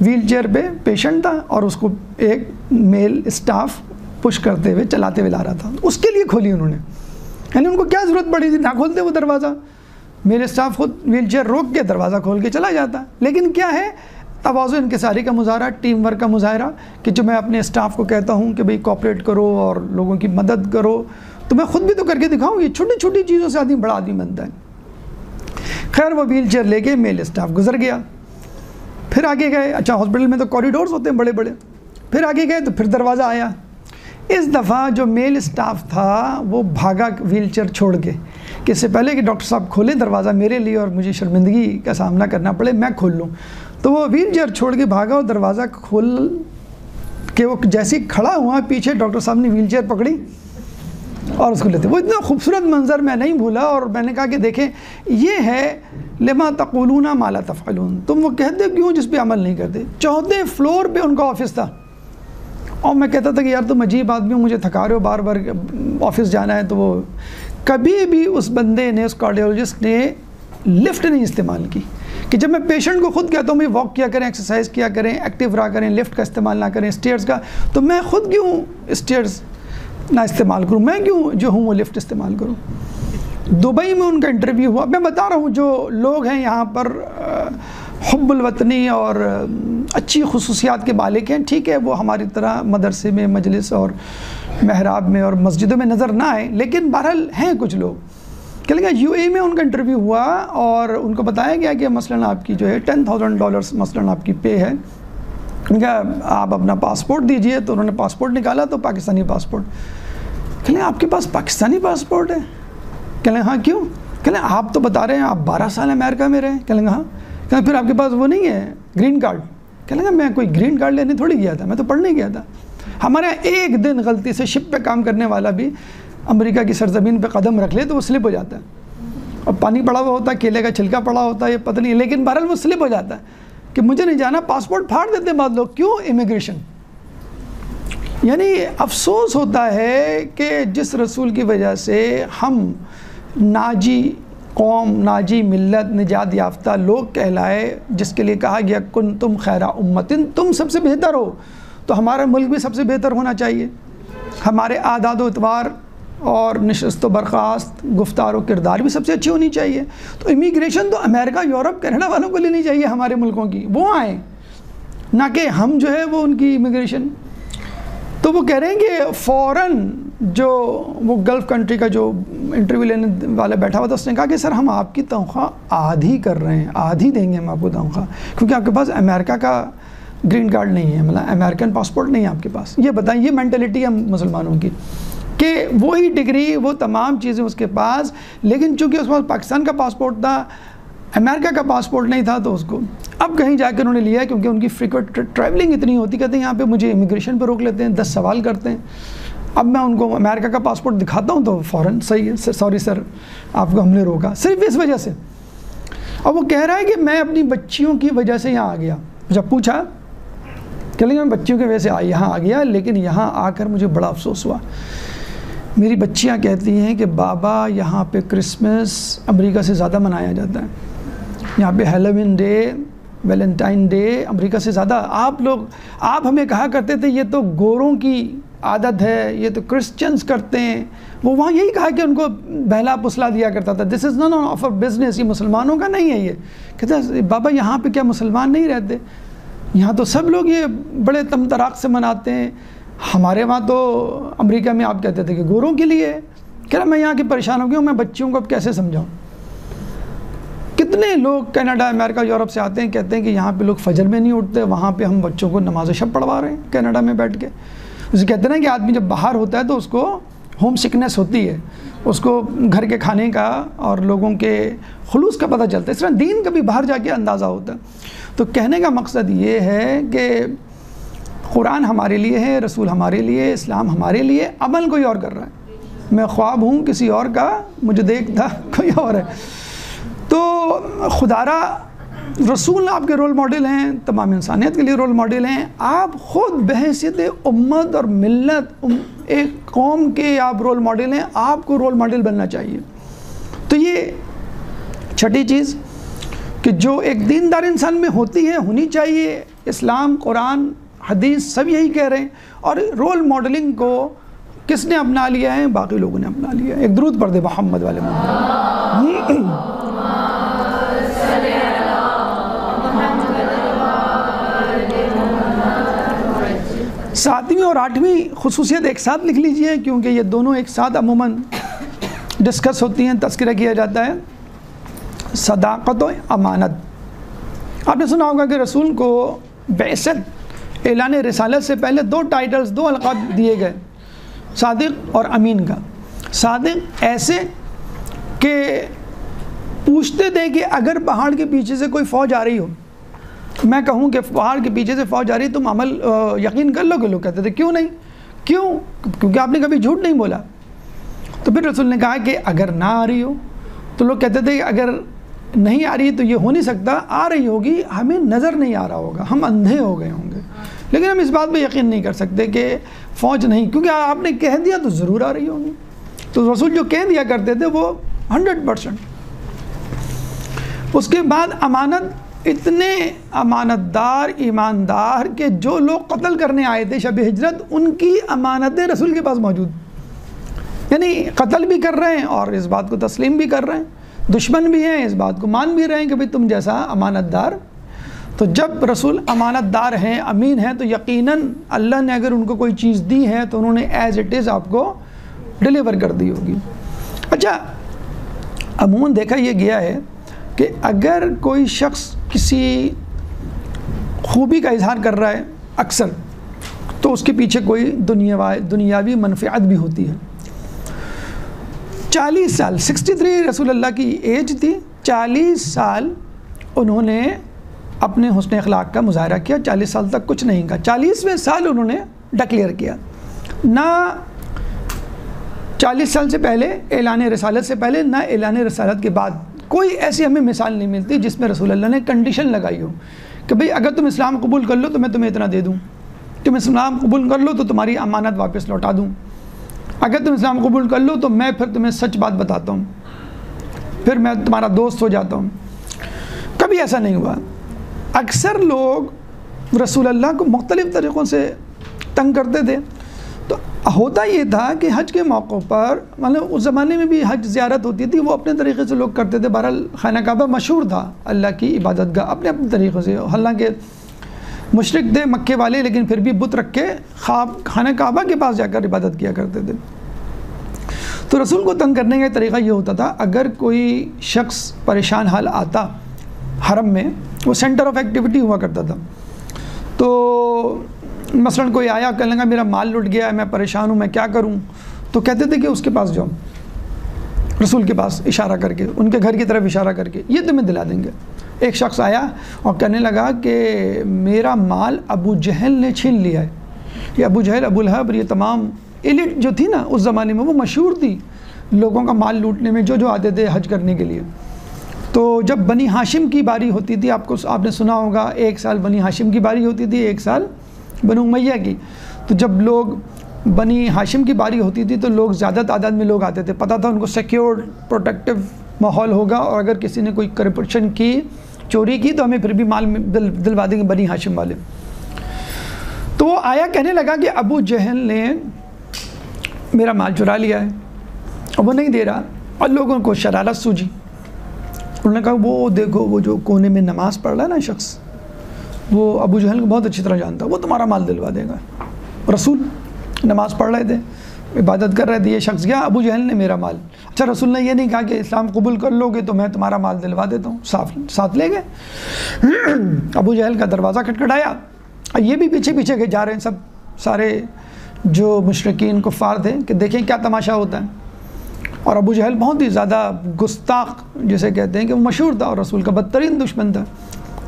ویل چیئر پہ پیشنٹ تھا اور اس کو ایک میل اسٹاف پش کرتے ہوئے چلاتے ہوئے لا رہا تھا، اس کے لیے کھولی انہوں نے، یعنی ان کو کیا ضرورت پڑی تھی، نہ کھولتے وہ دروازہ، میل اسٹاف خود ویل چیئر روک کے دروازہ کھول کے چلا جاتا۔ لیکن کیا ہے، تواضع انکساری کا مظاہرہ، ٹیم ورک کا مظاہرہ، کہ جو میں اپنے اسٹاف کو کہتا ہوں کہ بھئی کوآپریٹ کرو اور لوگوں کی مدد کرو، تو میں خود بھی تو کر کے دکھاؤں، یہ چھوٹی چھوٹی چیزوں سے آدمی بڑا آدمی بنتا ہے۔ خیر وہ ویل چیئر لے کے میل اسٹاف گزر گیا، پھر آگے گئے، اچھا ہاسپٹل میں تو کوریڈورز ہوتے ہیں بڑے بڑے، پھر آگے گئے تو پھر دروازہ آیا۔ اس دفعہ جو میل اسٹاف تھا وہ بھاگا ویل چیئر چھوڑ کے، کہ اس سے پہلے کہ ڈاکٹر صاحب کھولیں دروازہ میرے لیے اور مجھے شرمندگی کا سامنا کرنا پڑے، میں کھول لوں، تو وہ ویل چیئر چھوڑ کے بھاگا اور دروازہ کھول کے وہ جیسے کھڑا ہوا، پیچھے ڈاکٹر صاحب نے ویل چیئر پکڑی اور اس کو لیتے۔ وہ اتنا خوبصورت منظر میں نہیں بھولا، اور میں نے کہا کہ دیکھیں یہ ہے لما تقولون ما لا تفعلون، تم وہ کہتے کیوں جس پہ عمل نہیں کرتے۔ 14 فلور پہ ان کا آفس تھا، اور میں کہتا تھا کہ یار تم عجیب آدمی ہو، مجھے تھکا رہے ہو، بار بار آفس جانا ہے، تو وہ کبھی بھی اس بندے نے، اس کارڈیولوجسٹ نے لفٹ نہیں استعمال کی، کہ جب میں پیشنٹ کو خود کہتا ہوں بھی واک کیا کریں، ایکسرسائز کیا کریں، ایکٹیو رہا کریں، لفٹ کا استعمال نہ کریں، اسٹیئرز کا، تو میں خود کیوں اسٹیئرز نہ استعمال کروں، میں کیوں جو ہوں وہ لفٹ استعمال کروں۔ دبئی میں ان کا انٹرویو ہوا، میں بتا رہا ہوں جو لوگ ہیں یہاں پر حب الوطنی اور اچھی خصوصیات کے مالک ہیں، ٹھیک ہے وہ ہماری طرح مدرسے میں، مجلس اور محراب میں اور مسجدوں میں نظر نہ آئے، لیکن بہرحال ہیں کچھ لوگ۔ کہ لگا UAE میں ان کا انٹرویو ہوا اور ان کو بتایا گیا کہ مثلاً آپ کی جو ہے $10,000 مثلاً آپ کی پے ہے، ان کا آپ اپنا پاسپورٹ دیجئے، تو انہوں نے پاسپورٹ نکالا تو پاکستانی پاسپورٹ۔ کہ آپ کے پاس پاکستانی پاسپورٹ ہے؟ کہ ہاں کیوں؟ کہ آپ تو بتا رہے ہیں آپ 12 سال امریکہ میں رہے، کہ ہاں، کہ پھر آپ کے پاس وہ نہیں ہے گرین کارڈ؟ کہ میں کوئی گرین کارڈ لینے تھوڑی گیا تھا، میں تو پڑھنے گیا تھا۔ ہمارے ایک دن غلطی سے شپ پہ کام کرنے والا بھی امریکہ کی سرزمین پہ قدم رکھ لے تو وہ سلپ ہو جاتا ہے، اور پانی پڑا ہوا ہوتا ہے، کیلے کا چھلکا پڑا ہوتا ہے، یہ پتہ نہیں، لیکن بہرحال وہ سلپ ہو جاتا ہے کہ مجھے نہیں جانا، پاسپورٹ پھاڑ دیتے ہیں بعض لوگ، کیوں؟ امیگریشن۔ یعنی افسوس ہوتا ہے کہ جس رسول کی وجہ سے ہم ناجی قوم، ناجی ملت، نجات یافتہ لوگ کہلائے، جس کے لیے کہا گیا کنتم خیر امتن، تم سب سے بہتر ہو، تو ہمارا ملک بھی سب سے بہتر ہونا چاہیے، ہمارے اعداد و اعتبار اور نشست و برخاست، گفتار و کردار بھی سب سے اچھی ہونی چاہیے۔ تو امیگریشن تو امریکہ، یورپ، کینیڈا والوں کو لینی چاہیے، ہمارے ملکوں کی، وہ آئیں، نہ کہ ہم جو ہے وہ ان کی امیگریشن۔ تو وہ کہہ رہے ہیں کہ فوراً جو وہ گلف کنٹری کا جو انٹرویو لینے والا بیٹھا ہوا تھا، اس نے کہا کہ سر ہم آپ کی تنخواہ آدھی کر رہے ہیں، آدھی دیں گے ہم آپ کو تنخواہ، کیونکہ آپ کے پاس امریکہ کا گرین کارڈ نہیں ہے، مطلب امریکن پاسپورٹ نہیں ہے آپ کے پاس۔ یہ بتائیں، یہ مینٹلٹی ہے مسلمانوں کی کہ وہی ڈگری، وہ تمام چیزیں اس کے پاس، لیکن چونکہ اس کے پاس پاکستان کا پاسپورٹ تھا، امریکہ کا پاسپورٹ نہیں تھا، تو اس کو اب کہیں جا کے انہوں نے لیا، کیونکہ ان کی فریکوینٹ ٹریولنگ اتنی ہوتی، کہتے ہیں یہاں پہ مجھے امیگریشن پہ روک لیتے ہیں، 10 سوال کرتے ہیں۔ اب میں ان کو امریکہ کا پاسپورٹ دکھاتا ہوں تو فوراً صحیح ہے سوری سر آپ کو ہم نے روکا، صرف اس وجہ سے۔ اور وہ کہہ رہا ہے کہ میں اپنی بچیوں کی وجہ سے یہاں آ گیا۔ جب پوچھا کہ میں بچیوں کی وجہ سے یہاں آ گیا، لیکن یہاں آ کر مجھے بڑا افسوس ہوا۔ میری بچیاں کہتی ہیں کہ بابا یہاں پہ کرسمس امریکہ سے زیادہ منایا جاتا ہے، یہاں پہ ہیلووین ڈے، ویلنٹائن ڈے امریکہ سے زیادہ۔ آپ ہمیں کہا کرتے تھے یہ تو گوروں کی عادت ہے، یہ تو کرسچنز کرتے ہیں۔ وہ وہاں یہی کہا کہ ان کو بہلا پسلا دیا کرتا تھا، دس از نان آف اے بزنس، یہ مسلمانوں کا نہیں ہے۔ یہ کہتا ہے بابا یہاں پہ کیا مسلمان نہیں رہتے؟ یہاں تو سب لوگ یہ بڑے تم تراق سے مناتے ہیں۔ ہمارے وہاں تو امریکہ میں آپ کہتے تھے کہ گوروں کے لیے ہے۔ کہہ رہا میں یہاں کی پریشان ہو گیا ہوں، میں بچیوں کو اب کیسے سمجھاؤں؟ کتنے لوگ کینیڈا، امریکہ، یورپ سے آتے ہیں، کہتے ہیں کہ یہاں پہ لوگ فجر میں نہیں اٹھتے، وہاں پہ ہم بچوں کو نماز شب پڑھوا رہے ہیں کینیڈا میں بیٹھ کے۔ اسے کہتے ہیں کہ آدمی جب باہر ہوتا ہے تو اس کو ہوم سکنس ہوتی ہے، اس کو گھر کے کھانے کا اور لوگوں کے خلوص کا پتہ چلتا ہے، اس طرح دین کا بھی باہر جا کے اندازہ ہوتا ہے۔ تو کہنے کا مقصد یہ ہے کہ قرآن ہمارے لیے ہے، رسول ہمارے لیے، اسلام ہمارے لیے، عمل کوئی اور کر رہا ہے۔ میں خواب ہوں کسی اور کا، مجھے دیکھتا کوئی اور ہے۔ تو خدا را رسول آپ کے رول ماڈل ہیں، تمام انسانیت کے لیے رول ماڈل ہیں۔ آپ خود بحیثیت امت اور ملت، ایک قوم کے آپ رول ماڈل ہیں، آپ کو رول ماڈل بننا چاہیے۔ تو یہ چھٹی چیز کہ جو ایک دیندار انسان میں ہوتی ہے، ہونی چاہیے۔ اسلام، قرآن، حدیث سب یہی کہہ رہے ہیں۔ اور رول ماڈلنگ کو کس نے اپنا لیا ہے؟ باقی لوگوں نے اپنا لیا ہے۔ ایک درود پڑھ دے محمد والے محمد۔ ساتویں اور آٹھویں خصوصیت ایک ساتھ لکھ لیجئے، کیونکہ یہ دونوں ایک ساتھ عموماً ڈسکس ہوتی ہیں، تذکرہ کیا جاتا ہے۔ صداقت و امانت۔ آپ نے سنا ہوگا کہ رسول کو بعثت، اعلان رسالت سے پہلے دو ٹائٹلز، دو القاب دیے گئے، صادق اور امین کا۔ صادق ایسے کہ پوچھتے تھے کہ اگر پہاڑ کے پیچھے سے کوئی فوج آ رہی ہو، میں کہوں کہ پہاڑ کے پیچھے سے فوج آ رہی ہے، تم عمل یقین کر لو گے؟ لوگ کہتے تھے کیوں نہیں؟ کیونکہ آپ نے کبھی جھوٹ نہیں بولا۔ تو پھر رسول نے کہا کہ اگر نہ آ رہی ہو، تو لوگ کہتے تھے کہ اگر نہیں آ رہی تو یہ ہو نہیں سکتا، آ رہی ہوگی، ہمیں نظر نہیں آ رہا ہوگا، ہم اندھے ہو گئے ہوں گے، لیکن ہم اس بات پہ یقین نہیں کر سکتے کہ فوج نہیں، کیونکہ آپ نے کہہ دیا تو ضرور آ رہی ہوں گی۔ تو رسول جو کہہ دیا کرتے تھے وہ 100%۔ اس کے بعد امانت، اتنے امانت دار، ایماندار کہ جو لوگ قتل کرنے آئے تھے شب ہجرت، ان کی امانتیں رسول کے پاس موجود، یعنی قتل بھی کر رہے ہیں اور اس بات کو تسلیم بھی کر رہے ہیں، دشمن بھی ہیں اس بات کو مان بھی رہے ہیں کہ بھئی تم جیسا امانت دار۔ تو جب رسول امانت دار ہیں، امین ہیں، تو یقیناً اللہ نے اگر ان کو کوئی چیز دی ہے تو انہوں نے ایز اٹ از آپ کو ڈیلیور کر دی ہوگی۔ اچھا، عموماً دیکھا یہ گیا ہے کہ اگر کوئی شخص کسی خوبی کا اظہار کر رہا ہے اکثر، تو اس کے پیچھے کوئی دنیاوی منفعت بھی ہوتی ہے۔ 40 سال 63 رسول اللہ کی ایج تھی، 40 سال انہوں نے اپنے حسن اخلاق کا مظاہرہ کیا، 40 سال تک کچھ نہیں کہا، 40ویں سال انہوں نے ڈکلیئر کیا۔ نہ 40 سال سے پہلے اعلان رسالت سے پہلے، نہ اعلان رسالت کے بعد کوئی ایسی ہمیں مثال نہیں ملتی جس میں رسول اللہ نے کنڈیشن لگائی ہو کہ بھئی اگر تم اسلام قبول کر لو تو میں تمہیں اتنا دے دوں، تم اسلام قبول کر لو تو تمہاری امانت واپس لوٹا دوں، اگر تم اسلام قبول کر لو تو میں پھر تمہیں سچ بات بتاتا ہوں، پھر میں تمہارا دوست ہو جاتا ہوں۔ کبھی ایسا نہیں ہوا۔ اکثر لوگ رسول اللہ کو مختلف طریقوں سے تنگ کرتے تھے۔ تو ہوتا یہ تھا کہ حج کے موقع پر، مطلب اس زمانے میں بھی حج زیارت ہوتی تھی، وہ اپنے طریقے سے لوگ کرتے تھے۔ بہرحال خانہ کعبہ مشہور تھا اللہ کی عبادت گاہ، اپنے اپنے طریقے سے، حالانکہ مشرک تھے مکے والے، لیکن پھر بھی بت رکھ کے خانہ کعبہ کے پاس جا کر عبادت کیا کرتے تھے۔ تو رسول کو تنگ کرنے کا طریقہ یہ ہوتا تھا، اگر کوئی شخص پریشان حال آتا حرم میں، وہ سینٹر آف ایکٹیویٹی ہوا کرتا تھا، تو مثلا کوئی آیا کہنے لگا میرا مال لٹ گیا ہے، میں پریشان ہوں، میں کیا کروں؟ تو کہتے تھے کہ اس کے پاس جاؤ، رسول کے پاس اشارہ کر کے، ان کے گھر کی طرف اشارہ کر کے، یہ تمہیں دلا دیں گے۔ ایک شخص آیا اور کہنے لگا کہ میرا مال ابو جہل نے چھین لیا ہے، یہ ابو جہل، ابو لہب اور یہ تمام ایلیٹ جو تھی نا اس زمانے میں وہ مشہور تھی لوگوں کا مال لوٹنے میں، جو آتے تھے حج کرنے کے لیے. تو جب بنی ہاشم کی باری ہوتی تھی، آپ نے سنا ہوگا 1 سال بنی ہاشم کی باری ہوتی تھی، 1 سال بنو امیہ کی. تو جب لوگ بنی ہاشم کی باری ہوتی تھی تو لوگ زیادہ تعداد میں لوگ آتے تھے، پتہ تھا ان کو سیکیورڈ پروٹیکٹیو ماحول ہوگا، اور اگر کسی نے کوئی کرپشن کی، چوری کی تو ہمیں پھر بھی مال دلوا دیں گے بنی ہاشم والے. تو وہ آیا کہنے لگا کہ ابو جہل نے میرا مال چرا لیا ہے اور وہ نہیں دے رہا. اور لوگوں کو شرارت سوجی، انہوں نے کہا وہ دیکھو وہ جو کونے میں نماز پڑھ رہا ہے نا شخص، وہ ابو جہل کو بہت اچھی طرح جانتا، وہ تمہارا مال دلوا دے گا. رسول نماز پڑھ رہے تھے، عبادت کر رہے تھے، یہ شخص گیا، ابو جہل نے میرا مال. اچھا رسول نے یہ نہیں کہا کہ اسلام قبول کر لو گے تو میں تمہارا مال دلوا دیتا ہوں، ساتھ لے گئے. ابو جہل کا دروازہ کھٹکھٹایا، یہ بھی پیچھے پیچھے کے جا رہے ہیں سب سارے جو مشرکین کفار تھے کہ دیکھیں کیا تماشا ہوتا ہے. اور ابو جہل بہت ہی زیادہ گستاخ جسے کہتے ہیں کہ وہ مشہور تھا اور رسول کا بدترین دشمن تھا.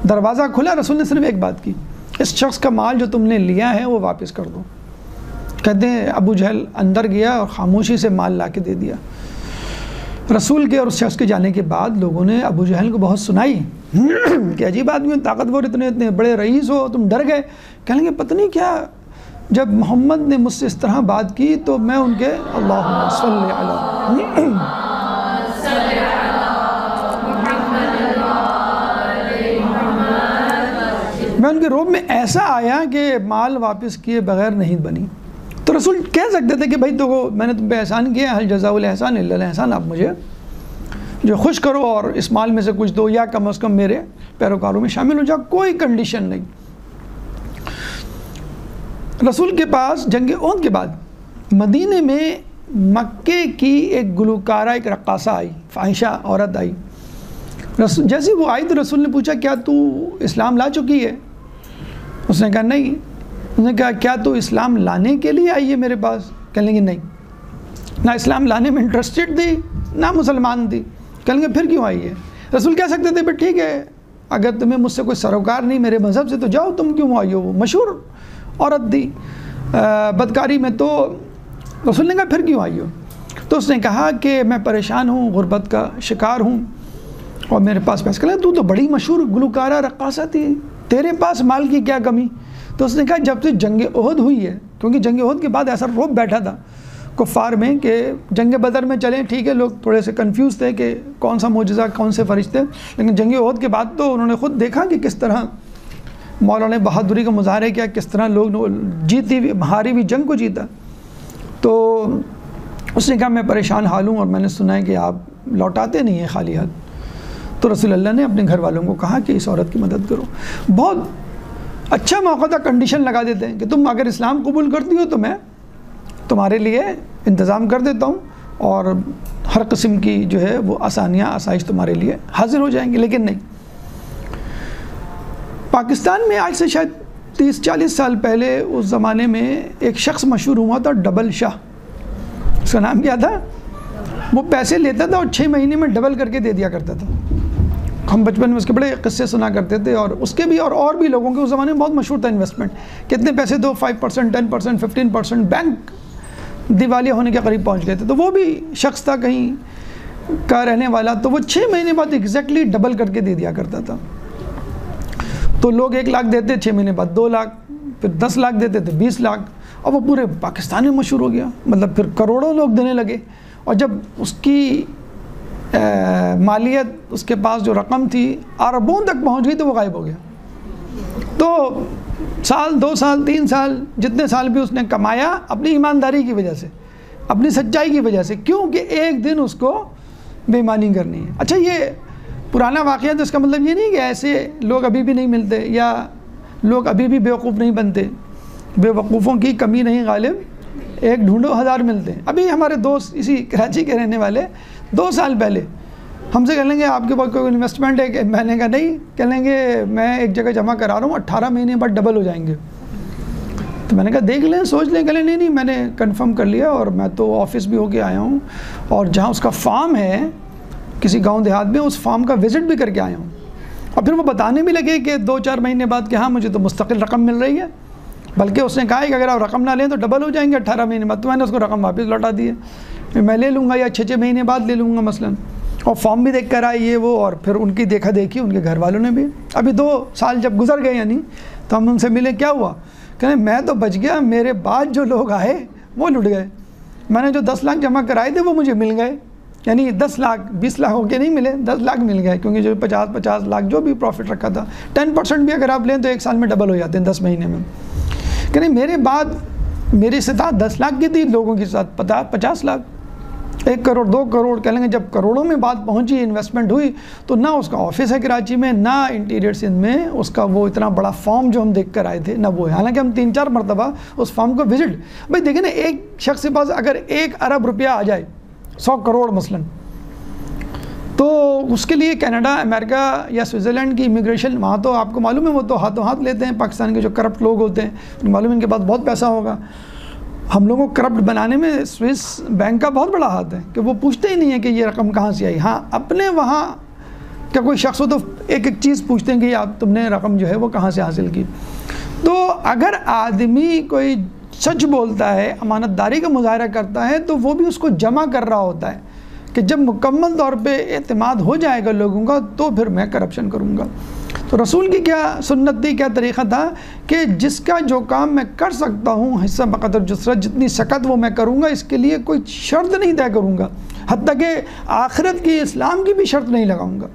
دروازہ کھلا، رسول نے صرف ایک بات کی، اس شخص کا مال جو تم نے لیا ہے وہ واپس کر دو. کہتے ہیں ابو جہل اندر گیا اور خاموشی سے مال لا کے دے دیا. رسول کے اور اس شخص کے جانے کے بعد لوگوں نے ابو جہل کو بہت سنائی کہ عجیب آدمی، طاقتور، اتنے بڑے رئیس ہو، تم ڈر گئے. کہیں گے پتہ نہیں کیا، جب محمد نے مجھ سے اس طرح بات کی تو میں ان کے اللہم صلی علی میں ان کے روب میں ایسا آیا کہ مال واپس کیے بغیر نہیں بنی. تو رسول کہہ سکتے تھے کہ بھائی تو میں نے تم پہ احسان کیا، حل جزاء الاحسان الا الاحسان، آپ مجھے جو خوش کرو اور اس مال میں سے کچھ دو یا کم از کم میرے پیروکاروں میں شامل ہو جاؤ، کوئی کنڈیشن نہیں. رسول کے پاس جنگ احد کے بعد مدینے میں مکے کی ایک گلوکارہ، ایک رقاصہ آئی، فاحشہ عورت آئی. جیسے وہ آئی تو رسول نے پوچھا کیا تو اسلام لا چکی ہے؟ اس نے کہا نہیں. اس نے کہا کیا تو اسلام لانے کے لیے آئی ہے میرے پاس؟ کہنے لگی نہیں، نہ اسلام لانے میں انٹرسٹڈ تھی نہ مسلمان تھی. کہنے لگے پھر کیوں آئی ہے؟ رسول کہہ سکتے تھے پھر ٹھیک ہے اگر تمہیں مجھ سے کوئی سروکار نہیں میرے مذہب سے تو جاؤ، تم کیوں آئی ہو؟ وہ مشہور عورت تھی بدکاری میں. تو رسول نے کہا پھر کیوں آئی ہو؟ تو اس نے کہا کہ میں پریشان ہوں، غربت کا شکار ہوں اور میرے پاس پیسے. کہ تو بڑی مشہور گلوکارہ رقاصہ تھی، تیرے پاس مال کی کیا کمی؟ تو اس نے کہا جب سے جنگ احد ہوئی ہے، کیونکہ جنگ احد کے بعد ایسا روب بیٹھا تھا کفار میں کہ جنگ بدر میں چلیں ٹھیک ہے، لوگ تھوڑے سے کنفیوز تھے کہ کون سا معجزہ، کون سے فرشتے، لیکن جنگ احد کے بعد تو انہوں نے خود دیکھا کہ کس طرح مولا نے بہادری کا مظاہرے کیا، کس طرح لوگ جیتی ہوئی ہاری ہوئی جنگ کو جیتا. تو اس نے کہا میں پریشان حال ہوں اور میں نے سنا ہے کہ آپ لوٹاتے نہیں ہیں خالی ہاتھ. تو رسول اللہ نے اپنے گھر والوں کو کہا کہ اس عورت کی مدد کرو. بہت اچھا موقع تھا، کنڈیشن لگا دیتے ہیں کہ تم اگر اسلام قبول کرتی ہو تو میں تمہارے لیے انتظام کر دیتا ہوں اور ہر قسم کی جو ہے وہ آسانیاں، آسائش تمہارے لیے حاضر ہو جائیں گی. لیکن نہیں، پاکستان میں آج سے شاید 30-40 سال پہلے اس زمانے میں ایک شخص مشہور ہوا تھا ڈبل شاہ. اس کا نام کیا تھا؟ وہ پیسے لیتا تھا اور 6 مہینے میں ڈبل کر کے دے دیا کرتا تھا. ہم بچپن میں اس کے بڑے قصے سنا کرتے تھے، اور اس کے بھی اور بھی لوگوں کے اس زمانے میں بہت مشہور تھا انویسٹمنٹ. کتنے پیسے دو، 5%، 10%، 15%، بینک دیوالیہ ہونے کے قریب پہنچ گئے تھے. تو وہ بھی شخص تھا کہیں کا رہنے والا، تو وہ 6 مہینے بعد ایگزیکٹلی ڈبل کر کے دے دیا کرتا تھا. تو لوگ 1 لاکھ دیتے، 6 مہینے بعد 2 لاکھ، پھر 10 لاکھ دیتے تھے، 20 لاکھ، اور وہ پورے پاکستان میں مشہور ہو گیا. مطلب پھر کروڑوں لوگ دینے لگے، اور جب اس کی مالیت، اس کے پاس جو رقم تھی اربوں تک پہنچ گئی تو وہ غائب ہو گیا. تو سال، 2 سال، 3 سال، جتنے سال بھی اس نے کمایا اپنی ایمانداری کی وجہ سے، اپنی سچائی کی وجہ سے، کیونکہ ایک دن اس کو بے ایمانی کرنی ہے. اچھا یہ پرانا واقعہ تو اس کا مطلب یہ نہیں کہ ایسے لوگ ابھی بھی نہیں ملتے یا لوگ ابھی بھی بیوقوف نہیں بنتے. بے وقوفوں کی کمی نہیں غالب، ایک ڈھونڈو 1000 ملتے ہیں. ابھی ہمارے دوست اسی کراچی کے رہنے والے 2 سال پہلے ہم سے کہہ لیں گے آپ کے پاس کوئی انویسٹمنٹ ہے؟ میں نے کہا نہیں. کہہ لیں گے میں ایک جگہ جمع کرا رہا ہوں، 18 مہینے بعد ڈبل ہو جائیں گے. تو میں نے کہا دیکھ لیں، سوچ لیں. کہہ لیں نہیں میں نے کنفرم کر لیا اور میں تو آفس بھی ہو کے آیا ہوں، اور جہاں اس کا فارم ہے کسی گاؤں دیہات میں، اس فارم کا وزٹ بھی کر کے آیا ہوں. اور پھر وہ بتانے بھی لگے کہ 2-4 مہینے بعد کہ ہاں مجھے تو مستقل رقم مل رہی ہے. بلکہ اس نے کہا ہے کہ اگر آپ رقم نہ لیں تو ڈبل ہو جائیں گے 18 مہینے بعد. تو میں نے اس کو رقم واپس لوٹا دی ہے, میں لے لوں گا یا 6 مہینے بعد لے لوں گا مثلا. اور فارم بھی دیکھ کر آئے یہ وہ, اور پھر ان کی دیکھا دیکھی ان کے گھر والوں نے بھی. ابھی 2 سال جب گزر گئے یعنی, تو ہم ان سے ملے, کیا ہوا, کہنے میں تو بچ گیا, میرے بعد جو لوگ آئے وہ لٹ گئے. میں نے جو 10 لاکھ جمع کرائے تھے وہ مجھے مل گئے, یعنی 10 لاکھ 20 لاکھ ہو کے نہیں ملے, 10 لاکھ مل گئے, کیونکہ جو 50 لاکھ جو بھی پروفٹ رکھا تھا 10% بھی اگر آپ لیں تو 1 سال میں ڈبل ہو جاتے ہیں 10 مہینے میں. کہ نہیں میرے بعد میری استطاعت 10 لاکھ کی تھی, لوگوں کی ساتھ 50 لاکھ, 1 کروڑ 2 کروڑ کہہ لیں گے. جب کروڑوں میں بات پہنچی, انویسٹمنٹ ہوئی, تو نہ اس کا آفس ہے کراچی میں, نہ انٹیریئر سندھ میں اس کا وہ اتنا بڑا فارم جو ہم دیکھ کر آئے تھے نہ وہ ہے. حالانکہ ہم 3-4 مرتبہ اس فارم کو وزٹ, بھائی دیکھیں نا, ایک شخص کے پاس اگر 1 ارب روپیہ آ جائے 100 کروڑ مثلاً, تو اس کے لیے کینیڈا, امریکہ یا سوئٹزرلینڈ کی امیگریشن, وہاں تو آپ کو معلوم ہے وہ تو ہاتھوں ہاتھ لیتے ہیں. پاکستان کے جو کرپٹ لوگ ہوتے ہیں معلوم ہے ان کے پاس بہت پیسہ ہوگا. ہم لوگوں کو کرپٹ بنانے میں سوئس بینک کا بہت بڑا ہاتھ ہے, کہ وہ پوچھتے ہی نہیں ہیں کہ یہ رقم کہاں سے آئی. ہاں اپنے وہاں کا کوئی شخص ہو تو ایک چیز پوچھتے ہیں کہ آپ تم نے رقم جو ہے وہ کہاں سے حاصل کی. تو اگر آدمی کوئی سچ بولتا ہے, امانت داری کا مظاہرہ کرتا ہے, تو وہ بھی اس کو جمع کر رہا ہوتا ہے کہ جب مکمل طور پہ اعتماد ہو جائے گا لوگوں کا تو پھر میں کرپشن کروں گا. تو رسول کی کیا سنت تھی, کیا طریقہ تھا کہ جس کا جو کام میں کر سکتا ہوں حصہ بقدر جسرت, جتنی سکت وہ میں کروں گا, اس کے لیے کوئی شرط نہیں طے کروں گا, حتیٰ کہ آخرت کی اسلام کی بھی شرط نہیں لگاؤں گا.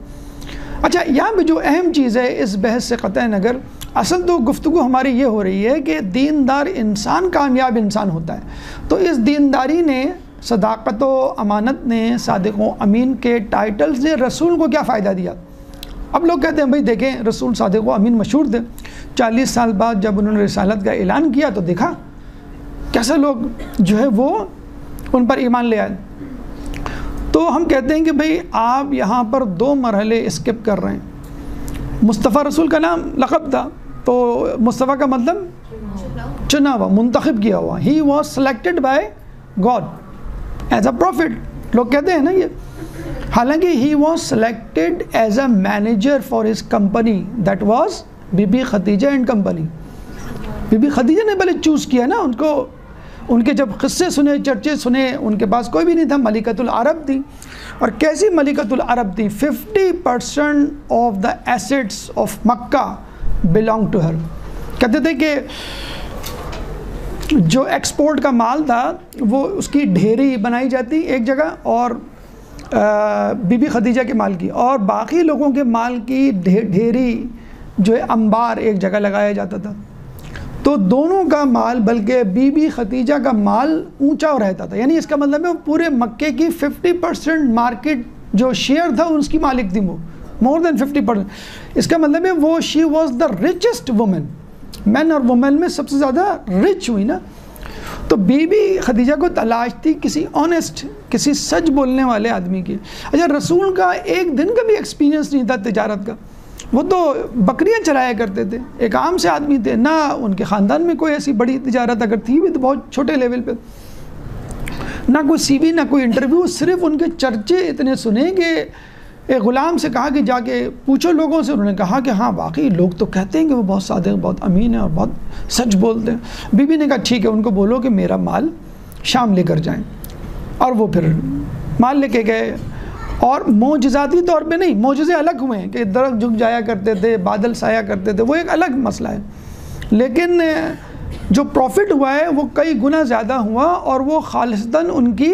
اچھا, یہاں پہ جو اہم چیز ہے اس بحث سے قطع نظر, اصل تو گفتگو ہماری یہ ہو رہی ہے کہ دیندار انسان کامیاب انسان ہوتا ہے. تو اس دینداری نے, صداقت و امانت نے, صادق و امین کے ٹائٹلز نے رسول کو کیا فائدہ دیا. اب لوگ کہتے ہیں بھائی دیکھیں رسول صادق و امین مشہور تھے, 40 سال بعد جب انہوں نے رسالت کا اعلان کیا تو دیکھا کیسے لوگ جو ہے وہ ان پر ایمان لے آئے. تو ہم کہتے ہیں کہ بھئی آپ یہاں پر 2 مرحلے اسکپ کر رہے ہیں. مصطفیٰ رسول کا نام لقب تھا, تو مصطفیٰ کا مطلب چنا ہوا, منتخب کیا ہوا. He was selected by God as a prophet, لوگ کہتے ہیں نا یہ. حالانکہ he was selected as a manager for his company, that was بی بی خدیجہ اینڈ کمپنی. بی بی خدیجہ نے پہلے چوز کیا نا ان کو. ان کے جب قصے سنے, چرچے سنے, ان کے پاس کوئی بھی نہیں تھا, ملکۃ العرب تھی. اور کیسی ملکۃ العرب تھی, 50% آف دا ایسٹس آف مکہ بلانگ ٹو ہر. کہتے تھے کہ جو ایکسپورٹ کا مال تھا وہ اس کی ڈھیری بنائی جاتی ایک جگہ, اور بی بی خدیجہ کے مال کی, اور باقی لوگوں کے مال کی ڈھیری جو ہے انبار ایک جگہ لگایا جاتا تھا. تو دونوں کا مال, بلکہ بی بی خدیجہ کا مال اونچا رہتا تھا. یعنی اس کا مطلب ہے پورے مکے کی 50% مارکیٹ جو شیئر تھا اس کی مالک تھی, وہ مور دین 50%. اس کا مطلب ہے وہ she was the richest woman, man اور وومن میں سب سے زیادہ رچ ہوئی نا. تو بی بی خدیجہ کو تلاش تھی کسی آنیسٹ, کسی سچ بولنے والے آدمی کی. اچھا, رسول کا ایک دن کا بھی ایکسپیرینس نہیں تھا تجارت کا, وہ تو بکریاں چلایا کرتے تھے, ایک عام سے آدمی تھے, نہ ان کے خاندان میں کوئی ایسی بڑی تجارت اگر تھی بھی تو بہت چھوٹے لیول پہ, نہ کوئی سی وی نہ کوئی انٹرویو. صرف ان کے چرچے اتنے سنے کہ ایک غلام سے کہا کہ جا کے پوچھو لوگوں سے. انہوں نے کہا کہ ہاں واقعی لوگ تو کہتے ہیں کہ وہ بہت صادق, بہت امین ہیں اور بہت سچ بولتے ہیں. بی بی نے کہا ٹھیک ہے, ان کو بولو کہ میرا مال شام لے کر جائیں. اور وہ پھر مال لے کے گئے, اور معجزاتی طور پہ نہیں, معجزے الگ ہوئے ہیں کہ درخت جھک جایا کرتے تھے, بادل سایہ کرتے تھے, وہ ایک الگ مسئلہ ہے. لیکن جو پروفٹ ہوا ہے وہ کئی گنا زیادہ ہوا, اور وہ خالصتاً ان کی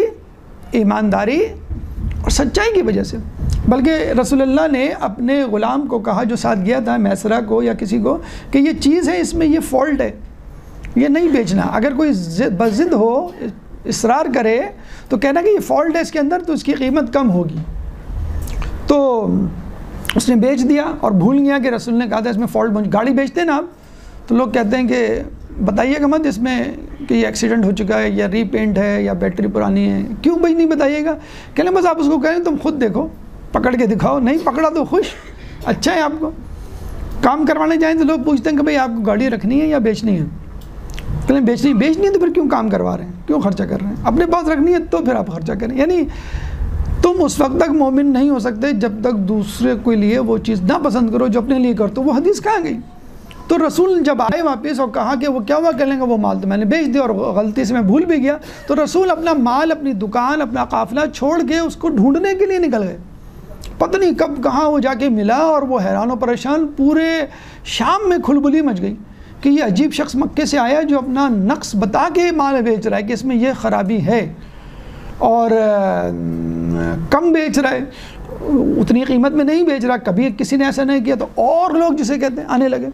ایمانداری اور سچائی کی وجہ سے. بلکہ رسول اللہ نے اپنے غلام کو کہا جو ساتھ گیا تھا, میسرہ کو یا کسی کو, کہ یہ چیز ہے, اس میں یہ فالٹ ہے, یہ نہیں بیچنا. اگر کوئی بضد ہو, اصرار کرے تو کہنا کہ یہ فالٹ ہے اس کے اندر, تو اس کی قیمت کم ہوگی. تو اس نے بیچ دیا اور بھول گیا کہ رسول نے کہا تھا اس میں فالٹ. گاڑی بیچتے ہیں نا آپ, تو لوگ کہتے ہیں کہ بتائیے گا مت اس میں کہ یہ ایکسیڈنٹ ہو چکا ہے, یا ری پینٹ ہے, یا بیٹری پرانی ہے. کیوں بھائی نہیں بتائیے گا؟ کہنے بس آپ اس کو کہیں تم خود دیکھو, پکڑ کے دکھاؤ. نہیں پکڑا تو خوش, اچھا ہے. آپ کو کام کروانے جائیں تو لوگ پوچھتے ہیں کہ بھائی آپ کو گاڑی رکھنی ہے یا بیچنی ہے. کہیں بیچنی ہے تو پھر کیوں کام کروا رہے ہیں, کیوں خرچہ کر رہے ہیں؟ اپنے پاس رکھنی ہے تو پھر آپ خرچہ کریں. یعنی تم اس وقت تک مومن نہیں ہو سکتے جب تک دوسرے کے لیے وہ چیز نہ پسند کرو جو اپنے لیے کرتے. وہ حدیث کہاں گئی؟ تو رسول جب آئے واپس اور کہا کہ وہ کیا ہوا، کہنے کا وہ مال تو میں نے بیچ دیا اور غلطی سے میں بھول بھی گیا. تو رسول اپنا مال، اپنی دکان، اپنا قافلہ چھوڑ کے اس کو ڈھونڈنے کے لیے نکل گئے. پتہ نہیں کب کہاں وہ جا کے ملا اور وہ حیران و پریشان. پورے شام میں کھلبلی مچ گئی کہ یہ عجیب شخص مکے سے آیا جو اپنا نقص بتا کے مال بیچ رہا ہے کہ اس میں یہ خرابی ہے اور کم بیچ رہا ہے، اتنی قیمت میں نہیں بیچ رہا. کبھی کسی نے ایسا نہیں کیا. تو اور لوگ جسے کہتے ہیں آنے لگے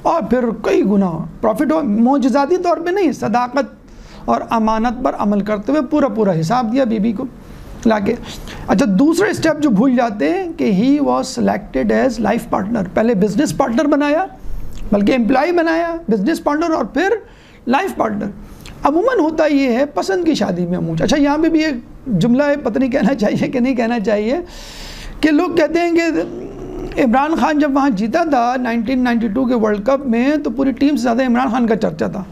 اور پھر کئی گنا پروفٹ ہو. معجزاتی طور پہ نہیں، صداقت اور امانت پر عمل کرتے ہوئے پورا حساب دیا بی بی کو لا کے. اچھا دوسرے اسٹیپ جو بھول جاتے ہیں کہ ہی was selected as life partner. پہلے بزنس پارٹنر بنایا، بلکہ امپلائی بنایا، بزنس پارٹنر اور پھر لائف پارٹنر. عموماً ہوتا یہ ہے پسند کی شادی میں عموماً. اچھا یہاں پہ بھی ایک جملہ ہے، پتہ نہیں کہنا چاہیے کہ نہیں کہنا چاہیے، کہ لوگ کہتے ہیں کہ عمران خان جب وہاں جیتا تھا 1992 کے ورلڈ کپ میں تو پوری ٹیم سے زیادہ عمران خان کا چرچا تھا.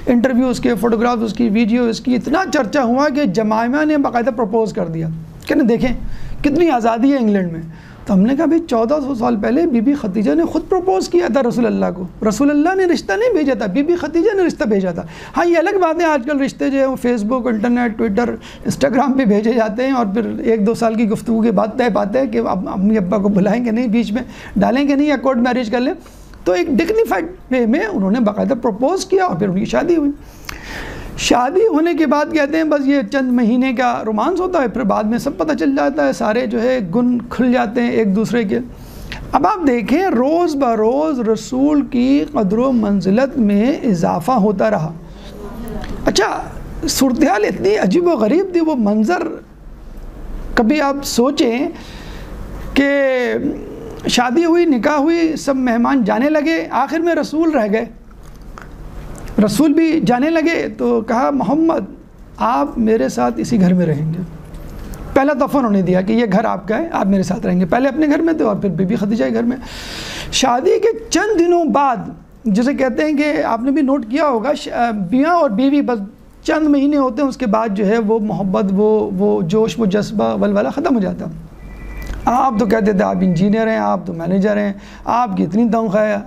انٹرویو اس کے، فوٹوگراف اس کی، ویڈیو اس کی، اتنا چرچا ہوا کہ جمائمہ نے باقاعدہ پرپوز کر دیا کہ دیکھیں کتنی آزادی ہے انگلینڈ میں. تو ہم نے کہا بھائی 1400 سال پہلے بی بی خدیجہ نے خود پرپوز کیا تھا رسول اللہ کو. رسول اللہ نے رشتہ نہیں بھیجا تھا، بی بی خدیجہ نے رشتہ بھیجا تھا. ہاں یہ الگ بات ہے آج کل رشتے جو ہے وہ فیس بک، انٹرنیٹ، ٹویٹر، انسٹاگرام پہ بھیجے جاتے ہیں اور پھر 1-2 سال کی گفتگو کے بعد طے پاتے ہیں کہ اب امی ابا کو بلائیں گے نہیں، بیچ میں ڈالیں گے نہیں یا کورٹ میرج کر لیں. تو ایک ڈگنیفائڈ وے میں انہوں نے باقاعدہ پرپوز کیا اور پھر ان کی شادی ہوئی. شادی ہونے کے بعد کہتے ہیں بس یہ چند مہینے کا رومانس ہوتا ہے، پھر بعد میں سب پتہ چل جاتا ہے، سارے جو ہے گن کھل جاتے ہیں ایک دوسرے کے. اب آپ دیکھیں روز بروز رسول کی قدر و منزلت میں اضافہ ہوتا رہا. اچھا صورتحال اتنی عجیب و غریب تھی، وہ منظر کبھی آپ سوچیں کہ شادی ہوئی، نکاح ہوئی، سب مہمان جانے لگے، آخر میں رسول رہ گئے. رسول بھی جانے لگے تو کہا محمد آپ میرے ساتھ اسی گھر میں رہیں گے. پہلا تحفہ انہوں نے دیا کہ یہ گھر آپ کا ہے، آپ میرے ساتھ رہیں گے. پہلے اپنے گھر میں تھے اور پھر بی بی خدیجہ کے گھر میں. شادی کے چند دنوں بعد، جسے کہتے ہیں کہ آپ نے بھی نوٹ کیا ہوگا، میاں اور بیوی بس چند مہینے ہوتے ہیں اس کے بعد جو ہے وہ محبت، وہ جوش، وہ جذبہ، ولولہ ختم ہو جاتا. آپ تو کہتے تھے آپ انجینئر ہیں، آپ تو مینیجر ہیں، آپ کی اتنی تنخواہ ہے.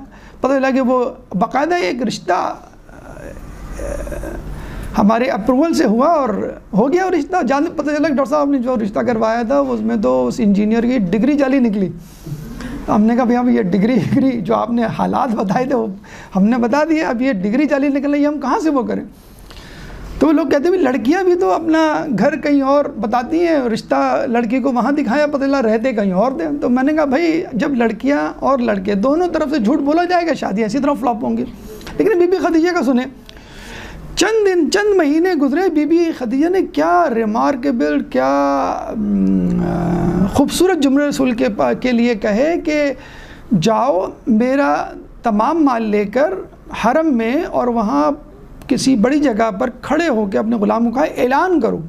پتہ چلا کہ وہ باقاعدہ ایک رشتہ ہمارے اپروول سے ہوا اور ہو گیا. اور رشتہ جان پتہ چلا کہ ڈاکٹر صاحب نے جو رشتہ کروایا تھا اس میں تو اس انجینئر کی ڈگری جعلی نکلی. ہم نے کہا بھئی اب یہ ڈگری جو آپ نے حالات بتائے تھے وہ ہم نے بتا دیے، اب یہ ڈگری جعلی نکل رہی ہے، ہم کہاں سے وہ کریں. تو وہ لوگ کہتے ہیں لڑکیاں بھی تو اپنا گھر کہیں اور بتاتی ہیں، رشتہ لڑکی کو وہاں دکھایا، پتہ چلا رہتے کہیں اور تھے. تو میں نے کہا بھائی جب لڑکیاں اور لڑکے دونوں طرف سے جھوٹ بولا جائے گا شادی اسی طرح فلاپ ہوں گی. لیکن بی بی خدیجہ کا سنیں، چند مہینے گزرے، بی بی خدیجہ نے کیا ریمارکیبل، کیا خوبصورت جملے رسول کے لیے کہے کہ جاؤ میرا تمام مال لے کر حرم میں اور وہاں کسی بڑی جگہ پر کھڑے ہو کے اپنے غلاموں کا اعلان کرو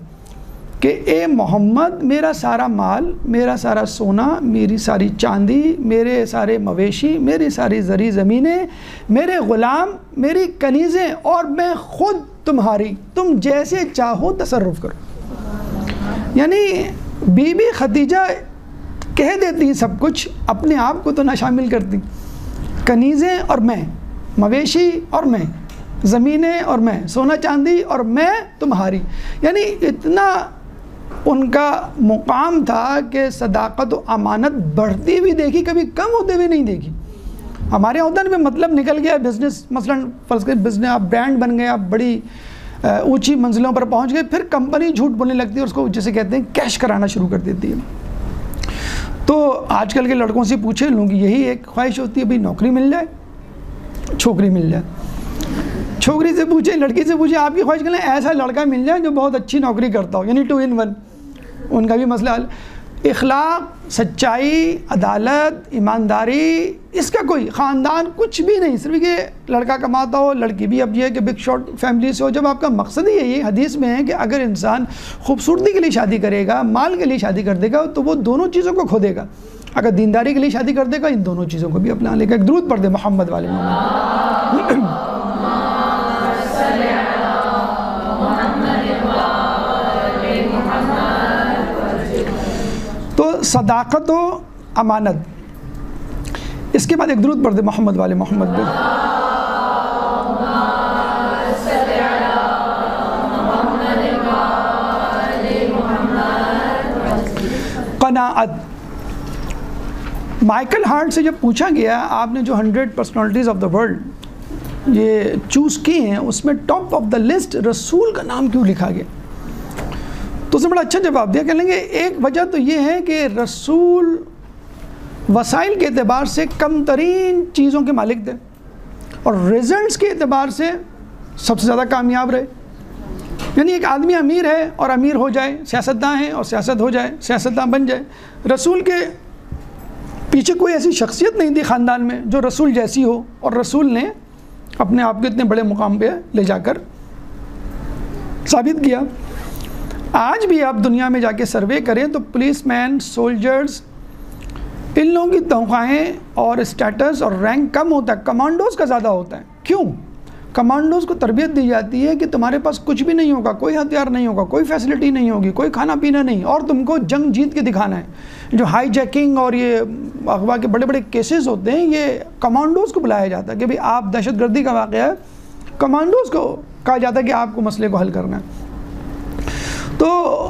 کہ اے محمد میرا سارا مال، میرا سارا سونا، میری ساری چاندی، میرے سارے مویشی، میری ساری زرعی زمینیں، میرے غلام، میری کنیزیں اور میں خود تمہاری، تم جیسے چاہو تصرف کرو. یعنی بی بی خدیجہ کہہ دیتی ہیں سب کچھ، اپنے آپ کو تو نہ شامل کرتی. کنیزیں اور میں، مویشی اور میں، زمینیں اور میں، سونا چاندی اور میں تمہاری. یعنی اتنا ان کا مقام تھا کہ صداقت و امانت بڑھتی بھی دیکھی، کبھی کم ہوتے بھی نہیں دیکھی. ہمارے ہوتا ہے مطلب نکل گیا بزنس، مثلا فرض کر بزنس آپ برانڈ بن گئے، آپ بڑی اونچی منزلوں پر پہنچ گئے، پھر کمپنی جھوٹ بولنے لگتی ہے، اس کو جسے کہتے ہیں کیش کرانا شروع کر دیتی ہے. تو آج کل کے لڑکوں سے پوچھے لوگوں کی یہی ایک خواہش ہوتی ہے بھئی نوکری مل جائے، چھوکری مل جائے. چھوکری سے پوچھے، لڑکی سے پوچھے آپ کی خواہش کریں ایسا لڑکا مل جائے جو بہت اچھی نوکری کرتا ہو، یعنی 2 in 1. ان کا بھی مسئلہ حل. اخلاق، سچائی، عدالت، ایمانداری، اس کا کوئی خاندان کچھ بھی نہیں، صرف کہ لڑکا کماتا ہو، لڑکی بھی اب یہ ہے کہ بگ شاٹ فیملی سے ہو. جب آپ کا مقصد ہی یہی حدیث میں ہے کہ اگر انسان خوبصورتی کے لیے شادی کرے گا، مال کے لیے شادی کر دے گا تو وہ دونوں چیزوں کو کھو دے گا. اگر دینداری کے لیے شادی کر دے گا ان دونوں چیزوں کو بھی اپنا لے گا. ایک درود پڑھ دے محمد والے محمد. تو صداقت و امانت. اس کے بعد ایک درود پڑھ دے محمد والے محمد. قناعت۔ مائیکل ہارٹ سے جب پوچھا گیا آپ نے جو 100 پرسنالٹیز آف دا ورلڈ یہ چوز کی ہیں اس میں ٹاپ آف دا لسٹ رسول کا نام کیوں لکھا گیا، تو اس نے بڑا اچھا جواب دیا، کہہ لیں گے ایک وجہ تو یہ ہے کہ رسول وسائل کے اعتبار سے کم ترین چیزوں کے مالک تھے اور رزلٹس کے اعتبار سے سب سے زیادہ کامیاب رہے۔ یعنی ایک آدمی امیر ہے اور امیر ہو جائے، سیاستداں ہیں اور سیاست ہو جائے، سیاستداں بن جائے۔ رسول کے پیچھے کوئی ایسی شخصیت نہیں تھی خاندان میں جو رسول جیسی ہو، اور رسول نے اپنے آپ کو اتنے بڑے مقام پہ لے جا کر ثابت کیا۔ آج بھی آپ دنیا میں جا کے سروے کریں تو پولیس مین، سولجرز، ان لوگوں کی تنخواہیں اور اسٹیٹس اور رینک کم ہوتا ہے، کمانڈوز کا زیادہ ہوتا ہے۔ کیوں؟ کمانڈوز کو تربیت دی جاتی ہے کہ تمہارے پاس کچھ بھی نہیں ہوگا، کوئی ہتھیار نہیں ہوگا، کوئی فیسلٹی نہیں ہوگی، کوئی کھانا پینا نہیں، اور تم کو جنگ جیت کے دکھانا ہے۔ جو ہائی جیکنگ اور یہ اغوا کے بڑے بڑے کیسز ہوتے ہیں یہ کمانڈوز کو بلایا جاتا ہے کہ بھئی آپ دہشت گردی کا واقعہ ہے، کمانڈوز کو کہا جاتا ہے کہ آپ کو مسئلے کو حل کرنا ہے۔ تو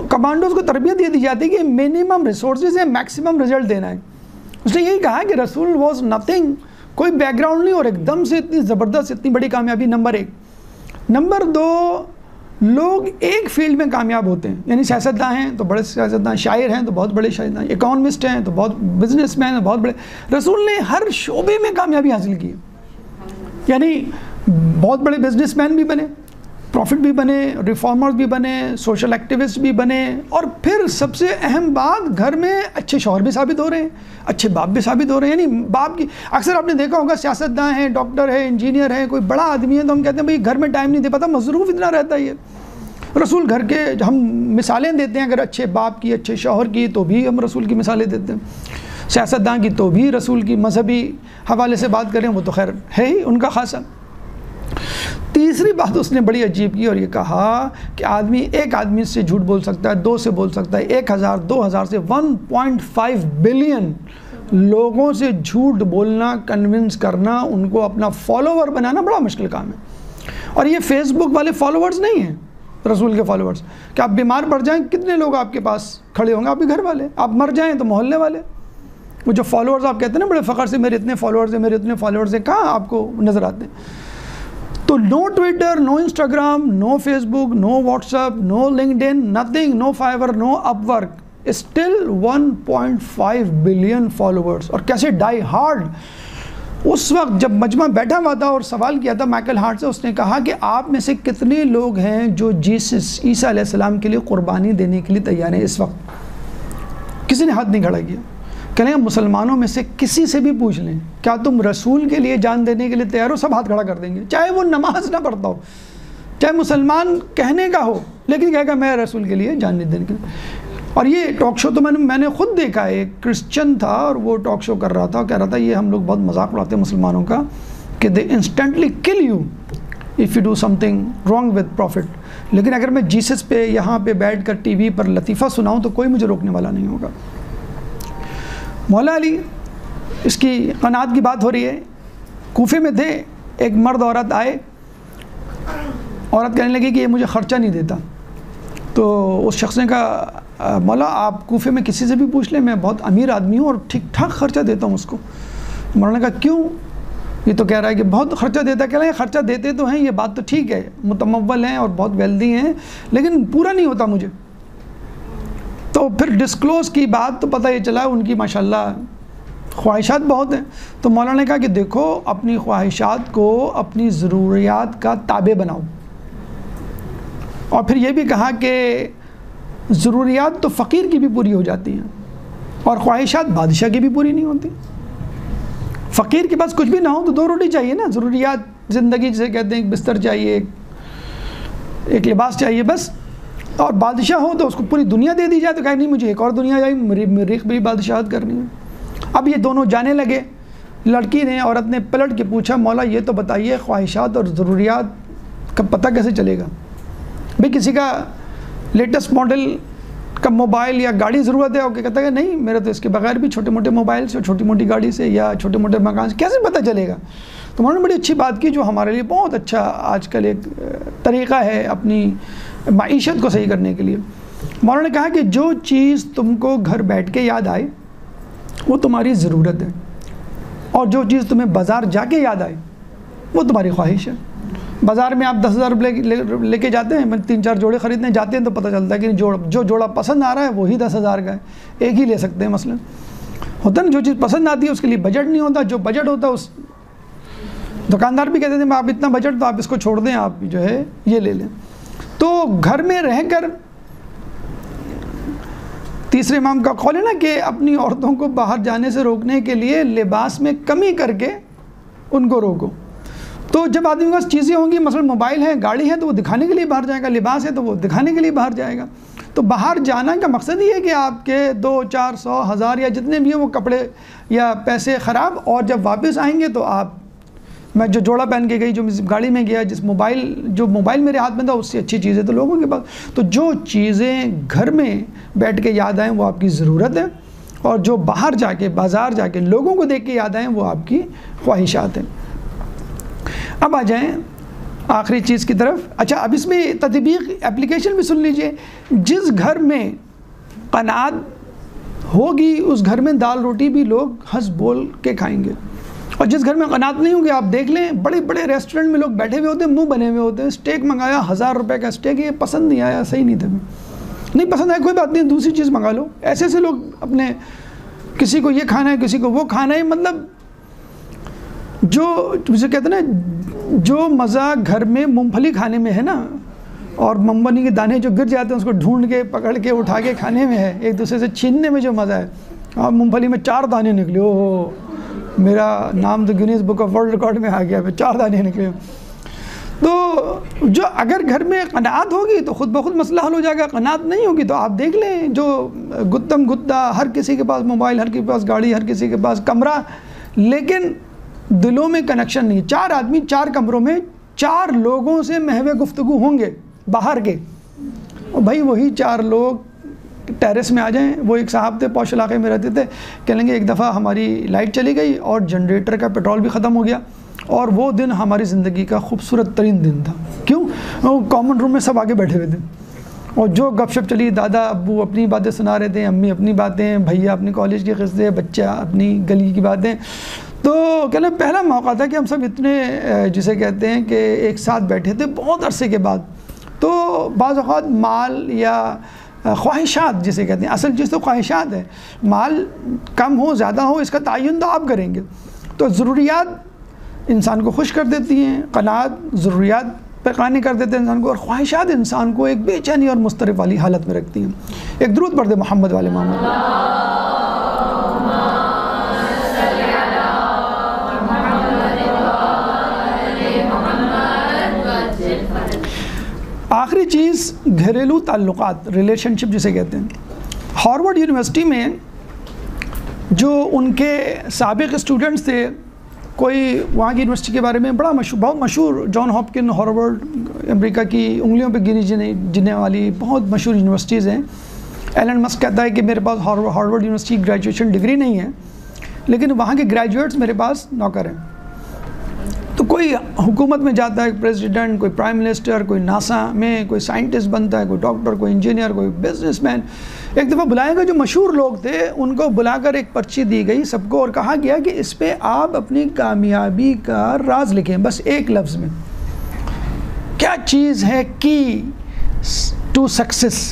کمانڈوز کو تربیت یہ دی جاتی ہے کہ منیمم ریسورسز ہے، میکسیمم رزلٹ دینا ہے۔ اس نے یہی کہا کہ رسول واز نتھنگ، کوئی بیک گراؤنڈ نہیں، اور ایک دم سے اتنی زبردست اتنی بڑی کامیابی۔ نمبر 1۔ نمبر 2، لوگ ایک فیلڈ میں کامیاب ہوتے ہیں، یعنی سیاستداں ہیں تو بڑے سیاستداں، شاعر ہیں تو بہت بڑے شاعر، اکانومسٹ ہیں تو بہت، بزنس مین ہیں بہت بڑے۔ رسول نے ہر شعبے میں کامیابی حاصل کی، یعنی بہت بڑے بزنس مین بھی بنے، پروفٹ بھی بنے، ریفارمرز بھی بنے، سوشل ایکٹیوسٹ بھی بنے، اور پھر سب سے اہم بات گھر میں اچھے شوہر بھی ثابت ہو رہے ہیں، اچھے باپ بھی ثابت ہو رہے ہیں۔ یعنی باپ کی اکثر آپ نے دیکھا ہوگا سیاستداں ہیں، ڈاکٹر ہے، انجینئر ہے، کوئی بڑا آدمی ہے تو ہم کہتے ہیں بھئی گھر میں ٹائم نہیں دے پاتا، مصروف اتنا رہتا ہے یہ۔ رسول گھر کے ہم مثالیں دیتے ہیں، اگر اچھے باپ کی، اچھے شوہر کی تو بھی ہم رسول کی مثالیں دیتے ہیں، سیاستداں کی تو بھی، رسول کی مذہبی حوالے سے بات کریں وہ تو خیر ہے ہی ان کا خاصا۔ تیسری بات اس نے بڑی عجیب کی اور یہ کہا کہ ایک آدمی سے جھوٹ بول سکتا ہے، 2 سے بول سکتا ہے، 1000 2000 سے 1.5 بلین لوگوں سے جھوٹ بولنا، کنونس کرنا، ان کو اپنا فالوور بنانا بڑا مشکل کام ہے۔ اور یہ فیس بک والے فالوورز نہیں ہیں رسول کے فالوورز، کہ آپ بیمار پڑ جائیں کتنے لوگ آپ کے پاس کھڑے ہوں گے، آپ کے گھر والے، آپ مر جائیں تو محلے والے۔ وہ جو فالوورز آپ کہتے ہیں نا بڑے فخر سے میرے اتنے فالوورز ہیں، میرے اتنے فالوورز ہیں، کہاں آپ کو نظر آتے ہیں؟ تو نو ٹویٹر، نو انسٹاگرام، نو فیس بک، نو واٹس ایپ، نو لنکڈ ان، نتھنگ، نو فائیور، نو اپ ورک، اسٹل 1.5 بلین فالوورز، اور کیسے ڈائی ہارڈ۔ اس وقت جب مجمع بیٹھا ہوا تھا اور سوال کیا تھا مائیکل ہارٹ سے، اس نے کہا کہ آپ میں سے کتنے لوگ ہیں جو عیسیٰ علیہ السلام کے لیے قربانی دینے کے لیے تیار ہیں؟ اس وقت کسی نے ہاتھ نہیں کھڑا کیا۔ کہہ لیں مسلمانوں میں سے کسی سے بھی پوچھ لیں کیا تم رسول کے لیے جان دینے کے لیے تیار ہو، سب ہاتھ کھڑا کر دیں گے، چاہے وہ نماز نہ پڑھتا ہو، چاہے مسلمان کہنے کا ہو، لیکن کہے گا میں رسول کے لیے جان نہیں دینے کے لیے۔ اور یہ ٹاک شو تو میں نے خود دیکھا ہے، ایک کرسچن تھا اور وہ ٹاک شو کر رہا تھا، کہہ رہا تھا یہ ہم لوگ بہت مذاق اڑاتے ہیں مسلمانوں کا کہ they instantly kill you if you do something wrong with prophet, لیکن اگر میں جیسس پہ یہاں پہ بیٹھ کر ٹی وی پر لطیفہ سناؤں تو کوئی مجھے روکنے والا نہیں ہوگا۔ مولا علی، اس کی قناعت کی بات ہو رہی ہے، کوفے میں تھے، ایک مرد عورت آئے، عورت کہنے لگی کہ یہ مجھے خرچہ نہیں دیتا، تو اس شخص نے کہا مولا آپ کوفے میں کسی سے بھی پوچھ لیں، میں بہت امیر آدمی ہوں اور ٹھیک ٹھاک خرچہ دیتا ہوں اس کو۔ مولانا نے کہا کیوں؟ یہ تو کہہ رہا ہے کہ بہت خرچہ دیتا ہے۔ کہہ رہے ہیں خرچہ دیتے تو ہیں، یہ بات تو ٹھیک ہے، متمول ہیں اور بہت ویلدی ہیں، لیکن پورا نہیں ہوتا مجھے۔ تو پھر ڈسکلوز کی بات تو پتہ یہ چلا ان کی ماشاءاللہ خواہشات بہت ہیں۔ تو مولانا نے کہا کہ دیکھو اپنی خواہشات کو اپنی ضروریات کا تابع بناؤ، اور پھر یہ بھی کہا کہ ضروریات تو فقیر کی بھی پوری ہو جاتی ہیں اور خواہشات بادشاہ کی بھی پوری نہیں ہوتی۔ فقیر کے پاس کچھ بھی نہ ہو تو 2 روٹی چاہیے نا، ضروریات زندگی جسے کہتے ہیں، ایک بستر چاہیے، ایک لباس چاہیے بس۔ اور بادشاہ ہو تو اس کو پوری دنیا دے دی جائے تو کہا نہیں مجھے ایک اور دنیا چاہیے، مریخ بھی بادشاہت کرنی ہے۔ اب یہ دونوں جانے لگے، لڑکی نے، عورت نے پلٹ کے پوچھا مولا یہ تو بتائیے خواہشات اور ضروریات کا پتہ کیسے چلے گا؟ بھئی کسی کا لیٹسٹ ماڈل کا موبائل یا گاڑی ضرورت ہے، اوکے، کہتا ہے نہیں میرا تو اس کے بغیر بھی چھوٹے موٹے موبائل سے، چھوٹی موٹی گاڑی سے یا چھوٹے موٹے مکان سے کیسے پتہ چلے گا؟ تو انہوں نے بڑی اچھی بات کی جو ہمارے لیے بہت اچھا آج کل ایک طریقہ ہے اپنی معیشت کو صحیح کرنے کے لیے۔ مولانا نے کہا کہ جو چیز تم کو گھر بیٹھ کے یاد آئے وہ تمہاری ضرورت ہے، اور جو چیز تمہیں بازار جا کے یاد آئے وہ تمہاری خواہش ہے۔ بازار میں آپ 10,000 روپے لے کے جاتے ہیں، 3-4 جوڑے خریدنے جاتے ہیں تو پتہ چلتا ہے کہ جو جوڑا پسند آ رہا ہے وہی 10,000 کا ہے، ایک ہی لے سکتے ہیں۔ مثلا ہوتا ہے نا، جو چیز پسند آتی ہے اس کے لیے بجٹ نہیں ہوتا، جو بجٹ ہوتا ہے اس دکاندار بھی کہتے ہیں آپ اتنا بجٹ تو آپ اس کو چھوڑ دیں، آپ جو ہے یہ لے لیں۔ تو گھر میں رہ کر، تیسرے امام کا قول ہے نا کہ اپنی عورتوں کو باہر جانے سے روکنے کے لیے لباس میں کمی کر کے ان کو روکو۔ تو جب آدمی کے پاس چیزیں ہوں گی، مثلا موبائل ہے، گاڑی ہے، تو وہ دکھانے کے لیے باہر جائے گا، لباس ہے تو وہ دکھانے کے لیے باہر جائے گا۔ تو باہر جانا کا مقصد یہ ہے کہ آپ کے 200-400-1000 یا جتنے بھی ہیں وہ کپڑے یا پیسے خراب، اور جب واپس آئیں گے تو آپ، میں جو جوڑا پہن کے گئی، جو گاڑی میں گیا، جو موبائل میرے ہاتھ میں تھا اس سے اچھی چیزیں تو لوگوں کے پاس۔ تو جو چیزیں گھر میں بیٹھ کے یاد آئیں وہ آپ کی ضرورت ہے، اور جو باہر جا کے، بازار جا کے لوگوں کو دیکھ کے یاد آئیں وہ آپ کی خواہشات ہیں۔ اب آ جائیں آخری چیز کی طرف۔ اچھا، اب اس میں تطبیق اپلیکیشن بھی سن لیجئے۔ جس گھر میں قناعت ہوگی اس گھر میں دال روٹی بھی لوگ ہنس بول کے کھائیں گے، اور جس گھر میں قناعت نہیں ہوگی، آپ دیکھ لیں بڑے بڑے ریسٹورنٹ میں لوگ بیٹھے ہوئے ہوتے ہیں، منہ بنے ہوئے ہوتے ہیں، اسٹیک منگایا 1000 روپے کا اسٹیک، یہ پسند نہیں آیا، صحیح نہیں تھا، نہیں پسند آیا کوئی بات نہیں، دوسری چیز منگا لو۔ ایسے ایسے لوگ اپنے، کسی کو یہ کھانا ہے، کسی کو وہ کھانا ہے، مطلب جو جسے کہتے ہیں نا، جو مزہ گھر میں مونگ پھلی کھانے میں ہے نا، اور مونگ پھلی کے دانے جو گر جاتے ہیں اس کو ڈھونڈ کے پکڑ کے اٹھا کے کھانے میں ہے، ایک دوسرے سے چھیننے میں جو مزہ ہے، اور مونگ پھلی میں 4 دانے نکلے، اوہ میرا نام تو Guinness book of world record میں آ گیا، 4 دانے نکلے۔ تو جو اگر گھر میں قناعت ہوگی تو خود بخود مسئلہ حل ہو جائے گا، قناعت نہیں ہوگی تو آپ دیکھ لیں، جو گتم گتا، ہر کسی کے پاس موبائل، ہر کسی کے پاس گاڑی، ہر کسی کے پاس کمرہ، لیکن دلوں میں کنیکشن نہیں۔ 4 آدمی 4 کمروں میں 4 لوگوں سے محو گفتگو ہوں گے باہر کے، اور بھائی وہی 4 لوگ ٹیرس میں آ جائیں۔ وہ ایک صاحب تھے، پوش علاقے میں رہتے تھے، کہیں گے ایک دفعہ ہماری لائٹ چلی گئی اور جنریٹر کا پیٹرول بھی ختم ہو گیا، اور وہ دن ہماری زندگی کا خوبصورت ترین دن تھا۔ کیوں؟ وہ کامن روم میں سب آگے بیٹھے ہوئے تھے، اور جو گپ شپ چلی، دادا ابو اپنی باتیں سنا رہے تھے، امی اپنی باتیں، بھیا اپنی کالج کی قصے، بچہ اپنی گلی کی باتیں۔ تو کہنا پہلا موقع تھا کہ ہم سب اتنے جسے کہتے ہیں کہ ایک ساتھ بیٹھے تھے بہت عرصے کے بعد۔ تو بعض اوقات مال یا خواہشات جسے کہتے ہیں، اصل چیز تو خواہشات ہے، مال کم ہو زیادہ ہو اس کا تعین تو آپ کریں گے۔ تو ضروریات انسان کو خوش کر دیتی ہیں، قناعت ضروریات پہ قانی کر دیتے ہیں انسان کو، اور خواہشات انسان کو ایک بے چینی اور مضطرب والی حالت میں رکھتی ہیں۔ ایک درود پڑھ دے محمد والے محمد۔ آخری چیز گھریلو تعلقات، ریلیشن شپ جسے کہتے ہیں۔ ہارورڈ یونیورسٹی میں جو ان کے سابق اسٹوڈنٹس تھے، کوئی وہاں کی یونیورسٹی کے بارے میں بہت مشہور، جان ہاپکن، ہارورڈ، امریکہ کی انگلیوں پہ گنی جننے والی بہت مشہور یونیورسٹیز ہیں۔ ایلن مسک کہتا ہے کہ میرے پاس ہارورڈ یونیورسٹی گریجویشن ڈگری نہیں ہے، لیکن وہاں کے گریجویٹس میرے پاس نوکر ہیں۔ تو کوئی حکومت میں جاتا ہے، پریزیڈنٹ، کوئی پرائم منسٹر، کوئی ناسا میں کوئی سائنٹسٹ بنتا ہے، کوئی ڈاکٹر، کوئی انجینئر، کوئی بزنس مین۔ ایک دفعہ بلائے گئے جو مشہور لوگ تھے، ان کو بلا کر ایک پرچی دی گئی سب کو، اور کہا گیا کہ اس پہ آپ اپنی کامیابی کا راز لکھیں، بس ایک لفظ میں۔ کیا چیز ہے کی ٹو سکسیس؟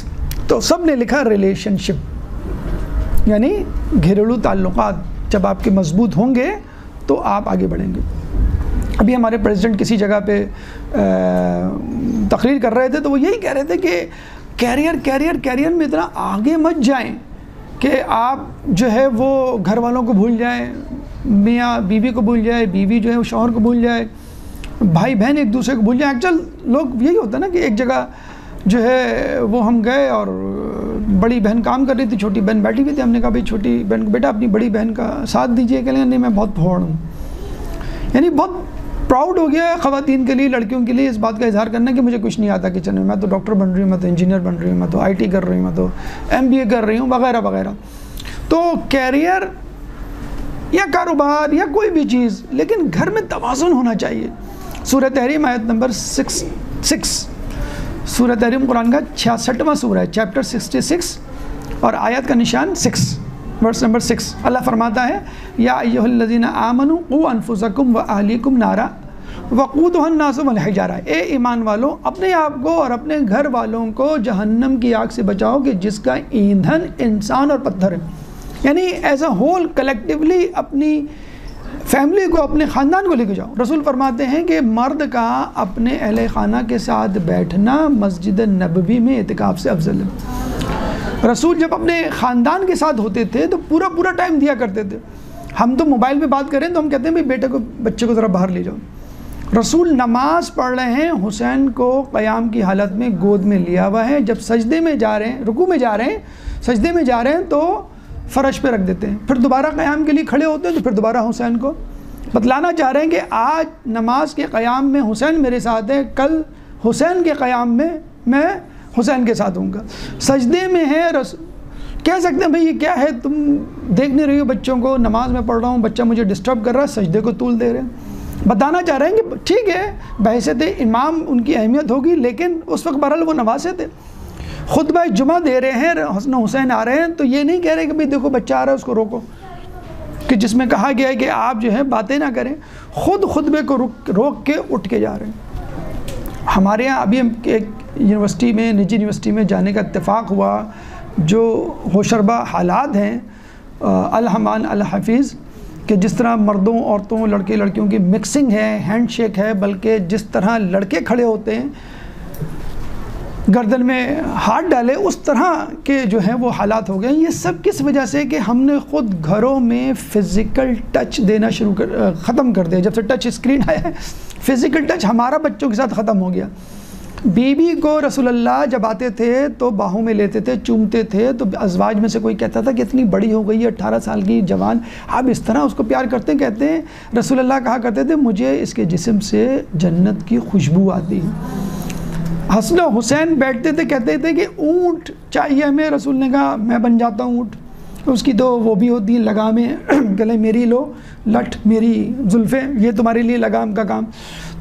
تو سب نے لکھا ریلیشن شپ، یعنی گھریلو تعلقات جب آپ کے مضبوط ہوں گے تو آپ آگے بڑھیں گے۔ ابھی ہمارے پریزیڈنٹ کسی جگہ پہ تقریر کر رہے تھے تو وہ یہی کہہ رہے تھے کہ کیریئر میں اتنا آگے مت جائیں کہ آپ جو ہے وہ گھر والوں کو بھول جائیں، میاں بیوی کو بھول جائے، بیوی جو ہے وہ شوہر کو بھول جائے، بھائی بہن ایک دوسرے کو بھول جائیں۔ ایکچوئل لوگ یہی ہوتا ہے نا کہ ایک جگہ جو ہے وہ ہم گئے اور بڑی بہن کام کر رہی تھی، چھوٹی بہن بیٹھی ہوئی تھی، ہم نے کہا بھائی چھوٹی بہن کو، بیٹا اپنی بڑی بہن کا ساتھ دیجیے، کہ نہیں میں بہت پھوڑ ہوں۔ یعنی بہت پراؤڈ ہو گیا خواتین کے لیے، لڑکیوں کے لیے اس بات کا اظہار کرنا کہ مجھے کچھ نہیں آتا کچن میں تو ڈاکٹر بن رہی ہوں، میں تو انجینئر بن رہی ہوں، میں تو آئی ٹی کر رہی ہوں، میں تو MBA کر رہی ہوں، وغیرہ وغیرہ۔ تو کیریئر یا کاروبار یا کوئی بھی چیز، لیکن گھر میں توازن ہونا چاہیے۔ سورہ تحریم آیت نمبر 6، سورہ تحریم قرآن کا 66واں سورہ ہے، چیپٹر 66 اور آیت کا نشان 6، ورس نمبر 6۔ اللہ فرماتا ہے یا ایھا الذین آمنوا قوا انفسکم واہلیکم نارا وقودھا الناس والحجارہ، اے ایمان والو اپنے آپ کو اور اپنے گھر والوں کو جہنم کی آگ سے بچاؤ کہ جس کا ایندھن انسان اور پتھر ہے۔ یعنی ایز اے ہول کلیکٹیولی اپنی فیملی کو، اپنے خاندان کو لے کے جاؤ۔ رسول فرماتے ہیں کہ مرد کا اپنے اہل خانہ کے ساتھ بیٹھنا مسجد نبوی میں اعتکاف سے افضل ہے۔ رسول جب اپنے خاندان کے ساتھ ہوتے تھے تو پورا ٹائم دیا کرتے تھے۔ ہم تو موبائل پہ بات کریں تو ہم کہتے ہیں بھائی بیٹے کو، بچے کو ذرا باہر لے جاؤ۔ رسول نماز پڑھ رہے ہیں، حسین کو قیام کی حالت میں گود میں لیا ہوا ہے، جب سجدے میں جا رہے ہیں، رکوع میں جا رہے ہیں، سجدے میں جا رہے ہیں تو فرش پہ رکھ دیتے ہیں، پھر دوبارہ قیام کے لیے کھڑے ہوتے ہیں تو پھر دوبارہ حسین کو بتلانا چاہ رہے ہیں کہ آج نماز کے قیام میں حسین میرے ساتھ ہے، کل حسین کے قیام میں میں حسین کے ساتھ ہوں گا۔ سجدے میں ہے، کہہ سکتے ہیں بھئی یہ کیا ہے، تم دیکھ نہیں رہی ہو بچوں کو، نماز میں پڑھ رہا ہوں، بچہ مجھے ڈسٹرب کر رہا ہے، سجدے کو طول دے رہے ہیں۔ بتانا چاہ رہے ہیں کہ ٹھیک ہے بحیثیت امام ان کی اہمیت ہوگی، لیکن اس وقت بہرحال وہ نوازے تھے، خطبہ جمعہ دے رہے ہیں، حسن حسین آ رہے ہیں، تو یہ نہیں کہہ رہے کہ بھئی دیکھو بچہ آ رہا ہے اس کو روکو، کہ جس میں کہا گیا ہے کہ آپ جو ہے باتیں نہ کریں، خود خطبے کو روک کے اٹھ کے جا رہے ہیں۔ ہمارے ہاں ابھی ہم ایک یونیورسٹی میں، نجی یونیورسٹی میں جانے کا اتفاق ہوا، جو ہوشربا حالات ہیں الحمان الحفیظ، کہ جس طرح مردوں عورتوں لڑکے لڑکیوں کی مکسنگ ہے، ہینڈ شیک ہے، بلکہ جس طرح لڑکے کھڑے ہوتے ہیں گردن میں ہاتھ ڈالے اس طرح کے جو ہیں وہ حالات ہو گئے۔ یہ سب کس وجہ سے کہ ہم نے خود گھروں میں فزیکل ٹچ دینا ختم کر دیا۔ جب سے ٹچ اسکرین آیا ہے فزیکل ٹچ ہمارا بچوں کے ساتھ ختم ہو گیا۔ بی کو رسول اللہ جب آتے تھے تو باہوں میں لیتے تھے، چومتے تھے، تو ازواج میں سے کوئی کہتا تھا کہ اتنی بڑی ہو گئی ہے 18 سال کی جوان، آپ اس طرح اس کو پیار کرتے ہیں؟ کہتے ہیں رسول اللہ کہا کرتے تھے مجھے اس کے جسم سے جنت کی خوشبو آتی ہے۔ حسن و حسین بیٹھتے تھے، کہتے تھے کہ اونٹ چاہیے ہمیں، رسول نے کہا میں بن جاتا ہوں اونٹ۔ اس کی تو وہ بھی ہوتی ہیں لگامیں، گلے میری لو لٹ میری زلفیں، یہ تمہارے لیے لگام کا کام۔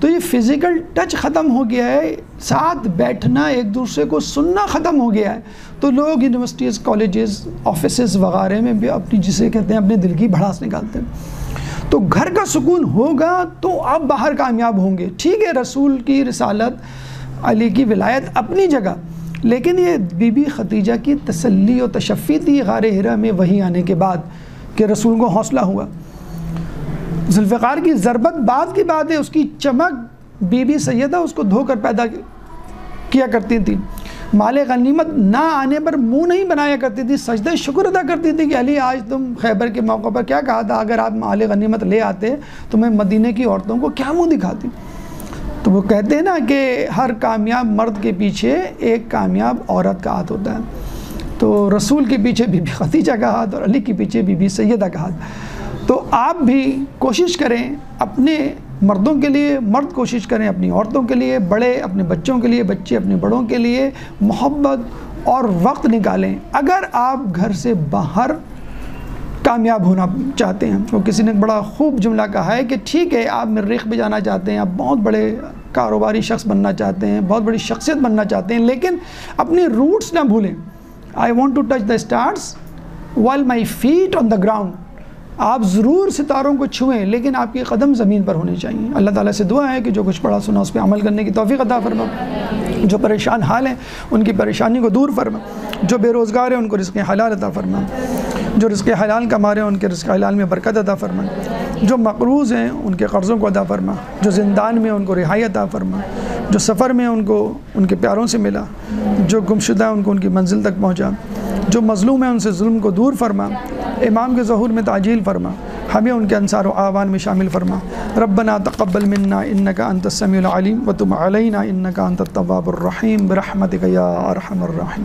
تو یہ فزیکل ٹچ ختم ہو گیا ہے، ساتھ بیٹھنا، ایک دوسرے کو سننا ختم ہو گیا ہے۔ تو لوگ یونیورسٹیز، کالجز، آفیسز وغیرہ میں بھی اپنی جسے کہتے ہیں اپنے دل کی بھڑاس نکالتے ہیں۔ تو گھر کا سکون ہوگا تو آپ باہر کامیاب ہوں گے۔ ٹھیک ہے رسول کی رسالت، علی کی ولایت اپنی جگہ، لیکن یہ بی بی خدیجہ کی تسلی و تشفی تھی غار حرا میں وحی آنے کے بعد کہ رسول کو حوصلہ ہوا۔ ذوالفقار کی ضربت بعد کی بات ہے، اس کی چمک بی بی سیدہ اس کو دھو کر پیدا کیا کرتی تھی، مال غنیمت نہ آنے پر منہ نہیں بنایا کرتی تھی، سجدہ شکر ادا کرتی تھی کہ علی آج تم خیبر کے موقع پر کیا کہا تھا، اگر آپ مال غنیمت لے آتے تو میں مدینے کی عورتوں کو کیا منہ دکھاتی۔ تو وہ کہتے ہیں نا کہ ہر کامیاب مرد کے پیچھے ایک کامیاب عورت کا ہاتھ ہوتا ہے، تو رسول کے پیچھے بی بی خدیجہ کا ہاتھ اور علی کے پیچھے بی بی سیدہ کا ہاتھ۔ تو آپ بھی کوشش کریں اپنے مردوں کے لیے، مرد کوشش کریں اپنی عورتوں کے لیے، بڑے اپنے بچوں کے لیے، بچے اپنے بڑوں کے لیے محبت اور وقت نکالیں۔ اگر آپ گھر سے باہر کامیاب ہونا چاہتے ہیں، تو کسی نے بڑا خوب جملہ کہا ہے کہ ٹھیک ہے آپ مریخ پہ جانا چاہتے ہیں، آپ بہت بڑے کاروباری شخص بننا چاہتے ہیں، بہت بڑی شخصیت بننا چاہتے ہیں، لیکن اپنے روٹس نہ بھولیں۔ I want to touch the stars while my feet on the ground۔ آپ ضرور ستاروں کو چھوئیں لیکن آپ کے قدم زمین پر ہونے چاہیے۔ اللہ تعالیٰ سے دعا ہے کہ جو کچھ پڑھا سنا اس پہ عمل کرنے کی توفیق عطا فرما، جو پریشان حال ہیں ان کی پریشانی کو دور فرما، جو بے روزگار ہیں ان کو رزق حلال عطا فرما، جو رزق حلال کما رہے ہیں ان کے رزق حلال میں برکت عطا فرما، جو مقروض ہیں ان کے قرضوں کو عطا فرما، جو زندان میں ان کو رہائی عطا فرما، جو سفر میں ان کو ان کے پیاروں سے ملا، جو گمشدہ ان کو ان کی منزل تک پہنچا، جو مظلوم ہیں ان سے ظلم کو دور فرما، امام کے ظہور میں تعجیل فرما، ہمیں ان کے انصار و اعوان میں شامل فرما۔ ربنا تقبل منا انک انت السمیع العلیم وتب علینا انک انت التواب الرحیم برحمتک یا ارحم الراحمین۔